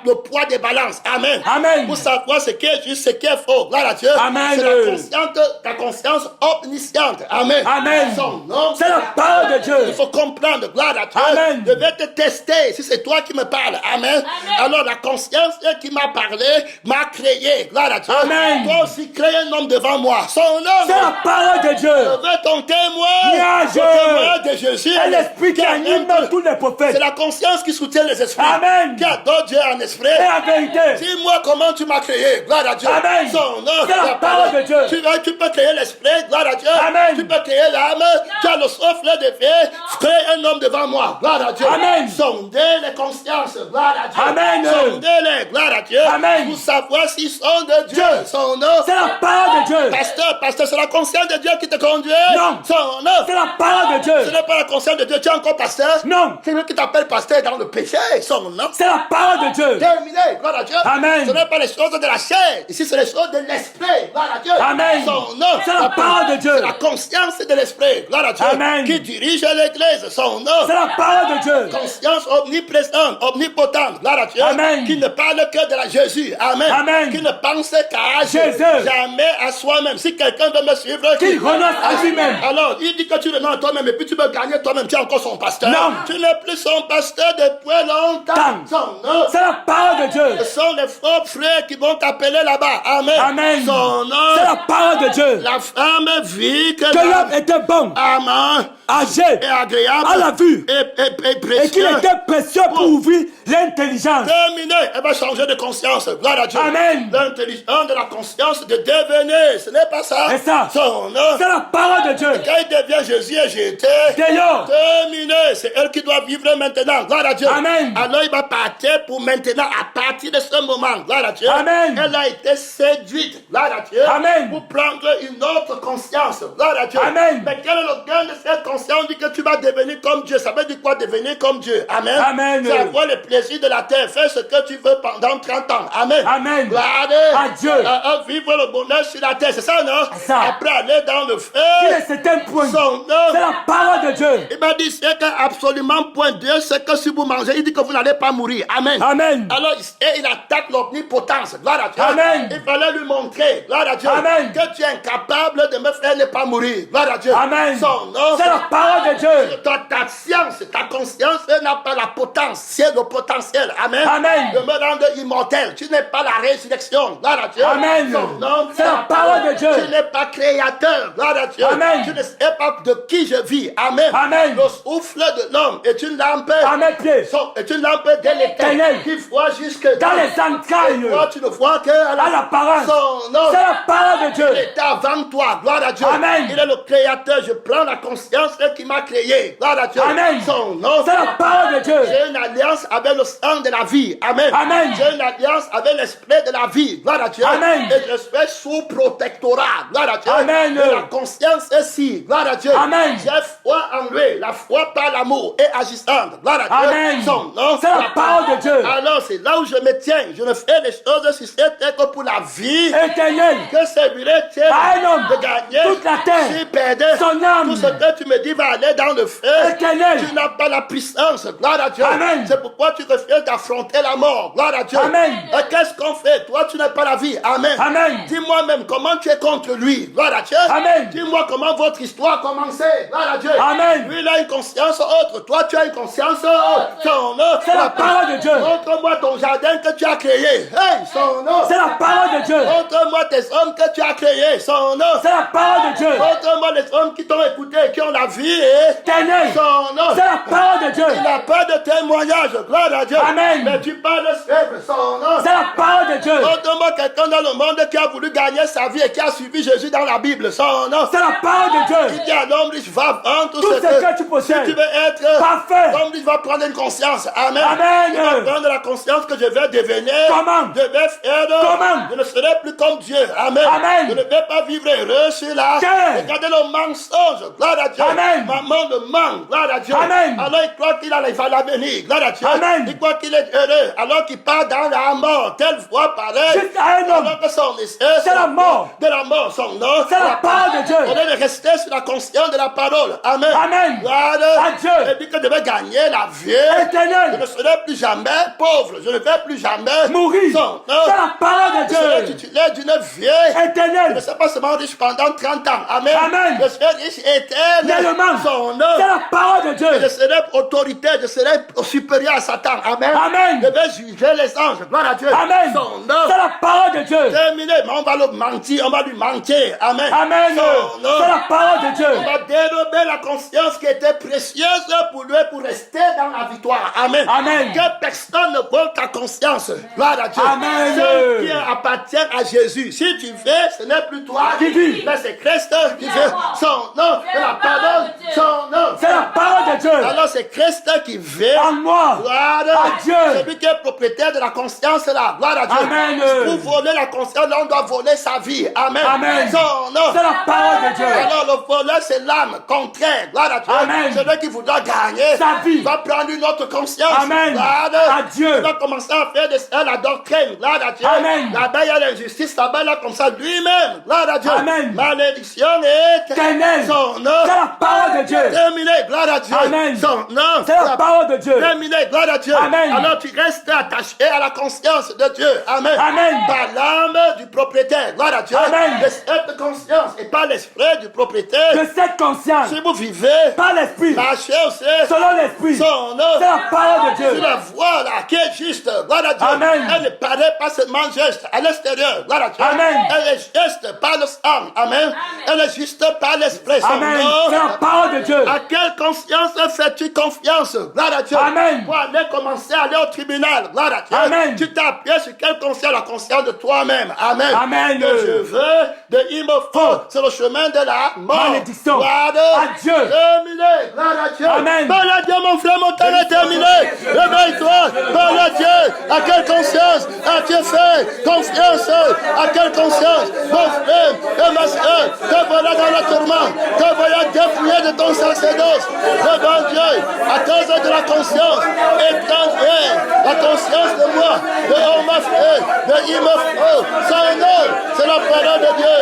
[SPEAKER 1] le poids des balances. Amen.
[SPEAKER 2] Amen.
[SPEAKER 1] Pour savoir ce qui est juste, ce qui est faux. Gloire à Dieu.
[SPEAKER 2] Amen.
[SPEAKER 1] C'est la conscience omnisciente. Amen.
[SPEAKER 2] Amen.
[SPEAKER 1] Son nom.
[SPEAKER 2] C'est la parole de Dieu.
[SPEAKER 1] Il faut comprendre, gloire à Dieu.
[SPEAKER 2] Amen.
[SPEAKER 1] Je vais te tester si c'est toi qui me parles. Amen. Alors la conscience qui m'a parlé m'a créé. Gloire à Dieu.
[SPEAKER 2] Amen.
[SPEAKER 1] Toi aussi crée un homme devant moi. Son nom.
[SPEAKER 2] C'est la parole de Dieu.
[SPEAKER 1] Je veux ton témoin.
[SPEAKER 2] Nuage.
[SPEAKER 1] Le témoin de Jésus.
[SPEAKER 2] Et l'esprit qui anime tous les
[SPEAKER 1] C'est
[SPEAKER 2] prophètes.
[SPEAKER 1] la conscience qui soutient les esprits.
[SPEAKER 2] Amen.
[SPEAKER 1] Qui adore Dieu en esprit.
[SPEAKER 2] Et la vérité.
[SPEAKER 1] Dis-moi comment tu m'as créé. Gloire à Dieu.
[SPEAKER 2] Amen.
[SPEAKER 1] Son nom.
[SPEAKER 2] C'est la parole de Dieu.
[SPEAKER 1] Tu peux créer l'esprit. Gloire à Dieu.
[SPEAKER 2] Amen.
[SPEAKER 1] Tu peux créer l'âme. Tu as le souffle de vie. Crée un homme devant moi. Gloire à Dieu.
[SPEAKER 2] Amen.
[SPEAKER 1] Sondez les consciences. Gloire à Dieu.
[SPEAKER 2] Amen.
[SPEAKER 1] Sondez-les. Gloire à Dieu.
[SPEAKER 2] Amen.
[SPEAKER 1] Pour savoir s'ils sont de Dieu. Son nom.
[SPEAKER 2] C'est la parole de Dieu.
[SPEAKER 1] Pasteur, c'est la conscience de Dieu qui te conduit.
[SPEAKER 2] Non.
[SPEAKER 1] Son nom.
[SPEAKER 2] C'est la parole de
[SPEAKER 1] Ce
[SPEAKER 2] Dieu.
[SPEAKER 1] n'est pas la conscience de Dieu. Tu es encore pasteur.
[SPEAKER 2] Non.
[SPEAKER 1] C'est lui qui t'appelle pasteur dans le péché. Son nom.
[SPEAKER 2] C'est la parole de Dieu.
[SPEAKER 1] Terminé, gloire à Dieu.
[SPEAKER 2] Amen.
[SPEAKER 1] Ce n'est pas les choses de la chair. Ici, c'est les choses de l'esprit. Gloire à Dieu.
[SPEAKER 2] Amen.
[SPEAKER 1] Son nom.
[SPEAKER 2] C'est la parole de Dieu.
[SPEAKER 1] C'est la conscience de l'esprit. Gloire à Dieu.
[SPEAKER 2] Amen.
[SPEAKER 1] Qui dirige l'église. Son nom.
[SPEAKER 2] C'est la parole de Dieu.
[SPEAKER 1] Conscience omniprésente, omnipotente. Gloire à Dieu.
[SPEAKER 2] Amen.
[SPEAKER 1] Qui ne parle que de la Jésus. Amen.
[SPEAKER 2] Amen.
[SPEAKER 1] Qui ne pense qu'à
[SPEAKER 2] Jésus.
[SPEAKER 1] Jamais à soi-même. Si quelqu'un veut me suivre.
[SPEAKER 2] Qu'il renonce à lui-même.
[SPEAKER 1] Alors, il dit que tu renonces à toi-même et puis tu veux gagner toi-même. Tu es encore son pasteur.
[SPEAKER 2] Non.
[SPEAKER 1] Tu n'es plus son pasteur depuis longtemps. Son nom.
[SPEAKER 2] C'est la parole de Dieu.
[SPEAKER 1] Ce sont les faux frères qui vont t'appeler là-bas. Amen.
[SPEAKER 2] Amen.
[SPEAKER 1] Son nom.
[SPEAKER 2] C'est la parole de Dieu.
[SPEAKER 1] La femme vit que
[SPEAKER 2] Que l'homme était bon,
[SPEAKER 1] Amen.
[SPEAKER 2] âgé,
[SPEAKER 1] Et agréable.
[SPEAKER 2] à la vue,
[SPEAKER 1] Et précieux.
[SPEAKER 2] et qu'il était précieux pour ouvrir l'intelligence.
[SPEAKER 1] Terminé. Elle va changer de conscience. Gloire à Dieu.
[SPEAKER 2] Amen.
[SPEAKER 1] L'intelligence de la conscience de devenir. Ce n'est pas ça.
[SPEAKER 2] C'est ça.
[SPEAKER 1] Son nom.
[SPEAKER 2] C'est la parole de Dieu.
[SPEAKER 1] Quand il devient Jésus et j'étais.
[SPEAKER 2] D'ailleurs,
[SPEAKER 1] Terminé. C'est elle qui doit vivre maintenant. Gloire à Dieu.
[SPEAKER 2] Amen.
[SPEAKER 1] Alors il va partir pour maintenant. À partir de ce moment. Gloire à Dieu.
[SPEAKER 2] Amen.
[SPEAKER 1] Elle a été séduite. Gloire à Dieu.
[SPEAKER 2] Amen.
[SPEAKER 1] Pour prendre une autre conscience. Gloire à Dieu.
[SPEAKER 2] Amen.
[SPEAKER 1] Mais quel est le gain de cette conscience? conscience dit que tu vas devenir comme Dieu. Ça veut dire quoi devenir comme Dieu? Amen.
[SPEAKER 2] Amen.
[SPEAKER 1] C'est avoir le plaisir de la terre. Faire ce que tu veux pendant 30 ans. Amen.
[SPEAKER 2] Amen.
[SPEAKER 1] Gloire
[SPEAKER 2] À Dieu.
[SPEAKER 1] Vivre le bonheur sur la terre. C'est ça, non?
[SPEAKER 2] Ça.
[SPEAKER 1] Après aller dans le feu.
[SPEAKER 2] C'est un point.
[SPEAKER 1] Son
[SPEAKER 2] C'est la parole de Dieu.
[SPEAKER 1] Il m'a dit, c'est absolument point Dieu, c'est que si vous mangez, il dit que vous n'allez pas mourir. Amen.
[SPEAKER 2] Amen.
[SPEAKER 1] Alors, il attaque l'omnipotence. Gloire à Dieu.
[SPEAKER 2] Amen.
[SPEAKER 1] Il fallait lui montrer, gloire à Dieu,
[SPEAKER 2] Amen.
[SPEAKER 1] que tu es incapable de me faire ne pas mourir. Gloire à Dieu.
[SPEAKER 2] Amen.
[SPEAKER 1] Son nom,
[SPEAKER 2] C'est la parole de Dieu.
[SPEAKER 1] ta science, ta conscience n'a pas la potence, c'est le potentiel. Amen.
[SPEAKER 2] Amen.
[SPEAKER 1] De me rendre immortel. Tu n'es pas la résurrection. Gloire à Dieu.
[SPEAKER 2] Amen.
[SPEAKER 1] Son nom,
[SPEAKER 2] C'est la parole de Dieu.
[SPEAKER 1] Tu n'es pas créateur. Gloire à Dieu.
[SPEAKER 2] Amen.
[SPEAKER 1] Tu ne sais pas de qui je vis. Amen.
[SPEAKER 2] Amen.
[SPEAKER 1] Le souffle de l'homme est une lampe.
[SPEAKER 2] À mes pieds.
[SPEAKER 1] Est une lampe délétère
[SPEAKER 2] Ténèbres.
[SPEAKER 1] qui voit jusque
[SPEAKER 2] Dans les entrailles.
[SPEAKER 1] toi, tu ne vois que à
[SPEAKER 2] À l'apparence.
[SPEAKER 1] son nom.
[SPEAKER 2] C'est la parole de Dieu.
[SPEAKER 1] Il est avant toi, gloire à Dieu.
[SPEAKER 2] Amen.
[SPEAKER 1] Il est le créateur. Je prends la conscience qui m'a créé. Gloire à Dieu.
[SPEAKER 2] Amen.
[SPEAKER 1] Son nom.
[SPEAKER 2] C'est la parole de Dieu.
[SPEAKER 1] J'ai une alliance avec le sang de la vie. Amen.
[SPEAKER 2] Amen.
[SPEAKER 1] J'ai une alliance avec l'esprit de la vie. Gloire à Dieu.
[SPEAKER 2] Amen.
[SPEAKER 1] Et je suis sous protectorat. Gloire à Dieu.
[SPEAKER 2] Amen.
[SPEAKER 1] Et la conscience aussi. Gloire à Dieu.
[SPEAKER 2] Amen.
[SPEAKER 1] J'ai foi en lui. La foi par l'amour est agissante. Gloire à Dieu.
[SPEAKER 2] Amen.
[SPEAKER 1] Son nom.
[SPEAKER 2] C'est la parole de Dieu.
[SPEAKER 1] Alors c'est là où je me tiens. Je ne fais les choses sur cette terre que pour la vie.
[SPEAKER 2] Éternel.
[SPEAKER 1] Que servirait-il
[SPEAKER 2] À un homme
[SPEAKER 1] de gagner
[SPEAKER 2] toute la terre,
[SPEAKER 1] si perdait
[SPEAKER 2] son âme.
[SPEAKER 1] tout ce que tu me dis va aller dans le feu.
[SPEAKER 2] Éternel.
[SPEAKER 1] Tu n'as pas la puissance. Gloire à Dieu.
[SPEAKER 2] Amen.
[SPEAKER 1] C'est pourquoi tu refuses d'affronter la mort. Gloire à Dieu.
[SPEAKER 2] Amen.
[SPEAKER 1] Et qu'est-ce qu'on fait? Toi, tu n'as pas la vie. Amen.
[SPEAKER 2] Amen.
[SPEAKER 1] Dis-moi même comment tu es contre lui. Gloire à Dieu.
[SPEAKER 2] Amen.
[SPEAKER 1] Dis-moi comment votre histoire a commencé. Gloire à Dieu.
[SPEAKER 2] Amen.
[SPEAKER 1] Lui, il a une conscience autre. Toi, tu as une conscience autre. Son nom.
[SPEAKER 2] C'est la parole de Dieu.
[SPEAKER 1] Montre-moi ton jardin que tu as créé. Hey, son nom.
[SPEAKER 2] C'est la parole de Dieu.
[SPEAKER 1] Montre-moi tes hommes que tu as créés. Son nom.
[SPEAKER 2] C'est la parole de Dieu.
[SPEAKER 1] Montre-moi les hommes qui t'ont écouté et qui ont la vie et
[SPEAKER 2] Éternel.
[SPEAKER 1] son nom.
[SPEAKER 2] C'est la parole de Dieu.
[SPEAKER 1] Il n'a pas de témoignage. Gloire à Dieu.
[SPEAKER 2] Amen.
[SPEAKER 1] Mais tu parles faible. Son nom.
[SPEAKER 2] C'est la parole de Dieu.
[SPEAKER 1] Montre-moi quelqu'un dans le monde qui a voulu gagner sa vie et qui a suivi Jésus dans la Bible. Son nom.
[SPEAKER 2] C'est la parole de Dieu.
[SPEAKER 1] Il dit à l'homme riche, va vendre tout
[SPEAKER 2] Tout
[SPEAKER 1] ce
[SPEAKER 2] ce que tu possèdes.
[SPEAKER 1] tu veux être.
[SPEAKER 2] Parfait.
[SPEAKER 1] L'homme riche va prendre une conscience. Amen.
[SPEAKER 2] Amen.
[SPEAKER 1] Il va prendre la conscience que je vais devenir.
[SPEAKER 2] Comment?
[SPEAKER 1] Je vais faire.
[SPEAKER 2] Comment?
[SPEAKER 1] Je ne serai plus comme Dieu. Amen.
[SPEAKER 2] Amen.
[SPEAKER 1] Je ne vais pas vivre heureux sur la.
[SPEAKER 2] Tiens.
[SPEAKER 1] Regardez le mensonge. Gloire à Dieu.
[SPEAKER 2] Amen.
[SPEAKER 1] Maman le ment. Gloire à Dieu.
[SPEAKER 2] Amen.
[SPEAKER 1] Alors il croit qu'il va l'avenir. Gloire à Dieu.
[SPEAKER 2] Amen.
[SPEAKER 1] Il croit qu'il est heureux. Alors qu'il part dans la mort. Telle fois pareil.
[SPEAKER 2] Juste à un homme.
[SPEAKER 1] Alors que son essai.
[SPEAKER 2] C'est la mort.
[SPEAKER 1] De la mort. Son nom.
[SPEAKER 2] C'est la parole de Dieu.
[SPEAKER 1] On est de rester sur la conscience de la parole. Amen.
[SPEAKER 2] Amen.
[SPEAKER 1] Gloire
[SPEAKER 2] À Dieu.
[SPEAKER 1] Et dit que je vais gagner la vie.
[SPEAKER 2] Éternel.
[SPEAKER 1] Je ne serai plus jamais pauvre. Je ne vais plus jamais
[SPEAKER 2] Mourir.
[SPEAKER 1] Son nom.
[SPEAKER 2] C'est la parole de
[SPEAKER 1] Je serai
[SPEAKER 2] Dieu.
[SPEAKER 1] titulaire d'une vie. Je ne
[SPEAKER 2] Éternel.
[SPEAKER 1] serai pas seulement riche pendant 30 ans. Amen.
[SPEAKER 2] Amen.
[SPEAKER 1] Je serai riche éternellement.
[SPEAKER 2] Tellement.
[SPEAKER 1] Son nom.
[SPEAKER 2] C'est la parole de
[SPEAKER 1] Je
[SPEAKER 2] Dieu.
[SPEAKER 1] serai autoritaire. Je serai supérieur à Satan. Amen.
[SPEAKER 2] Amen.
[SPEAKER 1] Je vais juger les anges. Gloire à Dieu.
[SPEAKER 2] Amen.
[SPEAKER 1] Son nom.
[SPEAKER 2] C'est la parole de Dieu.
[SPEAKER 1] Terminé. Mais on va le mentir. On va lui mentir. Amen.
[SPEAKER 2] Amen.
[SPEAKER 1] Son nom.
[SPEAKER 2] C'est la parole de
[SPEAKER 1] On
[SPEAKER 2] Dieu.
[SPEAKER 1] va dérober la conscience qui était précieuse pour lui pour rester dans la victoire. Amen.
[SPEAKER 2] Amen.
[SPEAKER 1] Que personne ne vole ta conscience. Gloire à Dieu.
[SPEAKER 2] Amen.
[SPEAKER 1] Celle qui appartient à Jésus. Si tu veux, ce n'est plus toi
[SPEAKER 2] Qui vit.
[SPEAKER 1] mais c'est Christ qui veut. Son nom, c'est la parole. Son nom.
[SPEAKER 2] C'est la parole de Dieu.
[SPEAKER 1] Alors c'est Christ qui veut.
[SPEAKER 2] En moi.
[SPEAKER 1] Gloire
[SPEAKER 2] À Dieu.
[SPEAKER 1] Celui qui est propriétaire de la conscience là. Gloire à Dieu.
[SPEAKER 2] Amen.
[SPEAKER 1] Pour voler la conscience, là, on doit voler sa vie. Amen.
[SPEAKER 2] Amen.
[SPEAKER 1] Son nom.
[SPEAKER 2] C'est la parole de Dieu.
[SPEAKER 1] Alors le voleur c'est l'âme contraire. Gloire à Dieu.
[SPEAKER 2] Amen.
[SPEAKER 1] Celui qui voudra gagner
[SPEAKER 2] Sa vie.
[SPEAKER 1] va prendre une autre conscience.
[SPEAKER 2] Amen.
[SPEAKER 1] Gloire
[SPEAKER 2] À Dieu.
[SPEAKER 1] Il va commencer à faire de la doctrine. Gloire à Dieu.
[SPEAKER 2] Amen.
[SPEAKER 1] Là-bas il y a l'injustice. Là-bas là comme ça lui-même. Gloire à Dieu.
[SPEAKER 2] Amen.
[SPEAKER 1] Malédiction et
[SPEAKER 2] Éternel.
[SPEAKER 1] son nom.
[SPEAKER 2] C'est la parole de Dieu.
[SPEAKER 1] Terminé. Gloire à Dieu.
[SPEAKER 2] Amen.
[SPEAKER 1] Son nom.
[SPEAKER 2] C'est la parole de Dieu.
[SPEAKER 1] Terminé. Gloire à Dieu.
[SPEAKER 2] Amen.
[SPEAKER 1] Alors tu restes attaché à la conscience de Dieu. Amen.
[SPEAKER 2] Amen.
[SPEAKER 1] Par l'âme du propriétaire. Gloire à Dieu.
[SPEAKER 2] Amen.
[SPEAKER 1] De cette conscience et pas l'esprit du propriétaire.
[SPEAKER 2] De cette conscience.
[SPEAKER 1] Si vous vivez,
[SPEAKER 2] Par l'esprit.
[SPEAKER 1] marchez aussi.
[SPEAKER 2] Selon l'esprit.
[SPEAKER 1] Son nom.
[SPEAKER 2] C'est la parole de
[SPEAKER 1] Sur
[SPEAKER 2] Dieu.
[SPEAKER 1] la voie là, qui est juste, gloire à Dieu.
[SPEAKER 2] Amen.
[SPEAKER 1] Elle ne paraît pas seulement juste à l'extérieur, gloire à Dieu.
[SPEAKER 2] Amen.
[SPEAKER 1] Elle est juste par le sang, amen. Elle est juste par l'esprit, son
[SPEAKER 2] Amen.
[SPEAKER 1] nom.
[SPEAKER 2] C'est la parole de Dieu.
[SPEAKER 1] À quelle conscience fais-tu confiance, gloire à Dieu.
[SPEAKER 2] Amen.
[SPEAKER 1] Pour aller commencer à aller au tribunal, gloire à Dieu.
[SPEAKER 2] Amen.
[SPEAKER 1] Tu t'es appuyé sur quelle conscience? La conscience de toi-même, amen.
[SPEAKER 2] Amen.
[SPEAKER 1] Que je veux, de il me faut, c'est le chemin de la mort.
[SPEAKER 2] Malédiction.
[SPEAKER 1] Gloire
[SPEAKER 2] À Dieu.
[SPEAKER 1] Terminé, gloire à Dieu.
[SPEAKER 2] Amen.
[SPEAKER 1] Parle à Dieu, mon frère, mon temps est terminé. Réveille-toi, parle à Dieu. À quelle conscience as-tu fait confiance? À quelle conscience, mon frère et ma soeur, te voilà dans le tourment, te voilà défouillé lumière de ton sacerdoce, devant Dieu, à cause de la conscience, étendre la conscience de moi, de on m'a fait, de il m'a fait, son nom, c'est la parole de Dieu.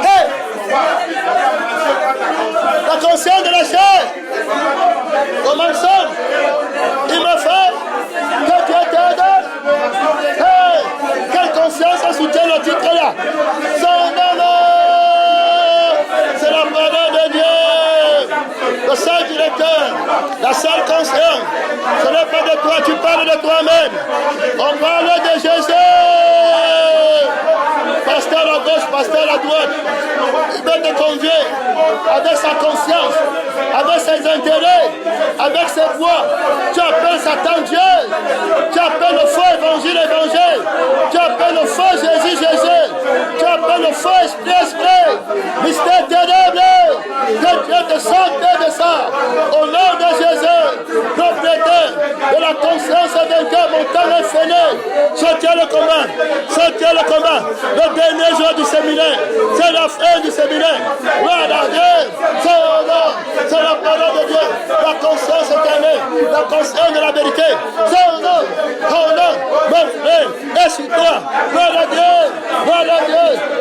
[SPEAKER 1] Hey! La conscience de la chair, comment nous sommes, il me fait que tu es tendre. Hey! Quelle conscience soutient le titre là? Son nom, c'est la parole de Dieu. Le seul directeur, la seule conscience, ce n'est pas de toi, tu parles de toi-même. On parle de Jésus. Pasteur à gauche, pasteur à droite. Il veut te conduire avec sa conscience, avec ses intérêts, avec ses voix. Tu appelles Satan Dieu. Tu appelles le faux évangile. Tu appelles le faux Jésus. Tu appelles le faux esprit. Mystère terrible. Que Dieu te sorte de ça. Au nom de Jésus, propriétaire de la conscience de Dieu, mon temps est fini. Sortez le combat. Le dernier jour du séminaire, c'est la fin du séminaire. Gloire à Dieu, c'est la parole de Dieu. La conscience éternelle, la conscience de la vérité. C'est mon nom, mon frère, et sur toi. Gloire à Dieu.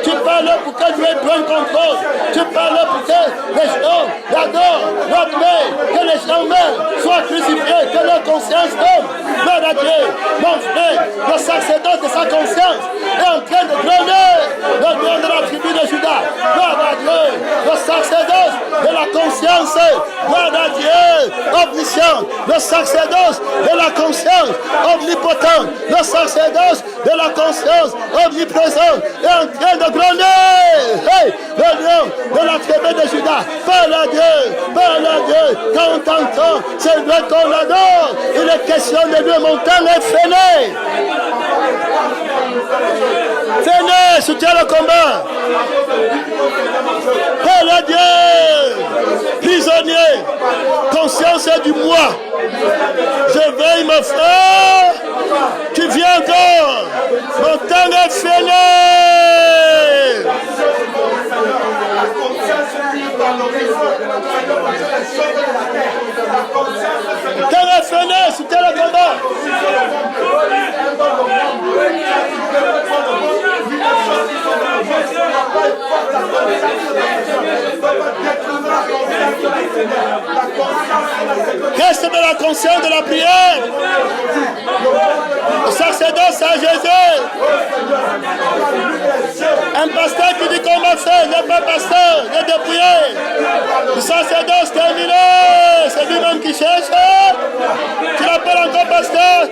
[SPEAKER 1] Tu parles pour que Dieu prenne contrôle. Tu parles pour que les gens l'adorent, l'admirent, que les gens même soient crucifiés, que leur conscience tombe. Gloire à Dieu, mon frère, le sacerdoce de sa conscience est en train de gronder le nom de la tribu de Judas. Gloire à Dieu, le sacerdoce de la conscience. Gloire à Dieu, omniscient, le sacerdoce de la conscience, omnipotent, le sacerdoce de la conscience, omniprésent, est en train de gronder. Hey, le nom de la tribu de Judas. Parle à Dieu, quand on t'entend, c'est vrai qu'on l'adore. Il est question de lui, mon temps est fini. Fini, soutiens le combat. Parle à Dieu. Prisonnier, conscience du moi. Je veille mon frère. Tu viens encore. Mon temps est fini. Quand est fini, soutiens le combat. Reste de la conscience de la prière. Le sacerdoce à Jésus. Un pasteur qui dit qu'on va faire, n'est pas pasteur, il est dépouillé. Le sacerdoce terminé, c'est lui-même qui cherche. Tu l'appelles encore pasteur.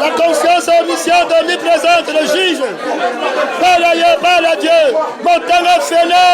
[SPEAKER 1] La conscience omnisciente, omniprésente, le juge. Parle à Dieu. Mon temps est fini.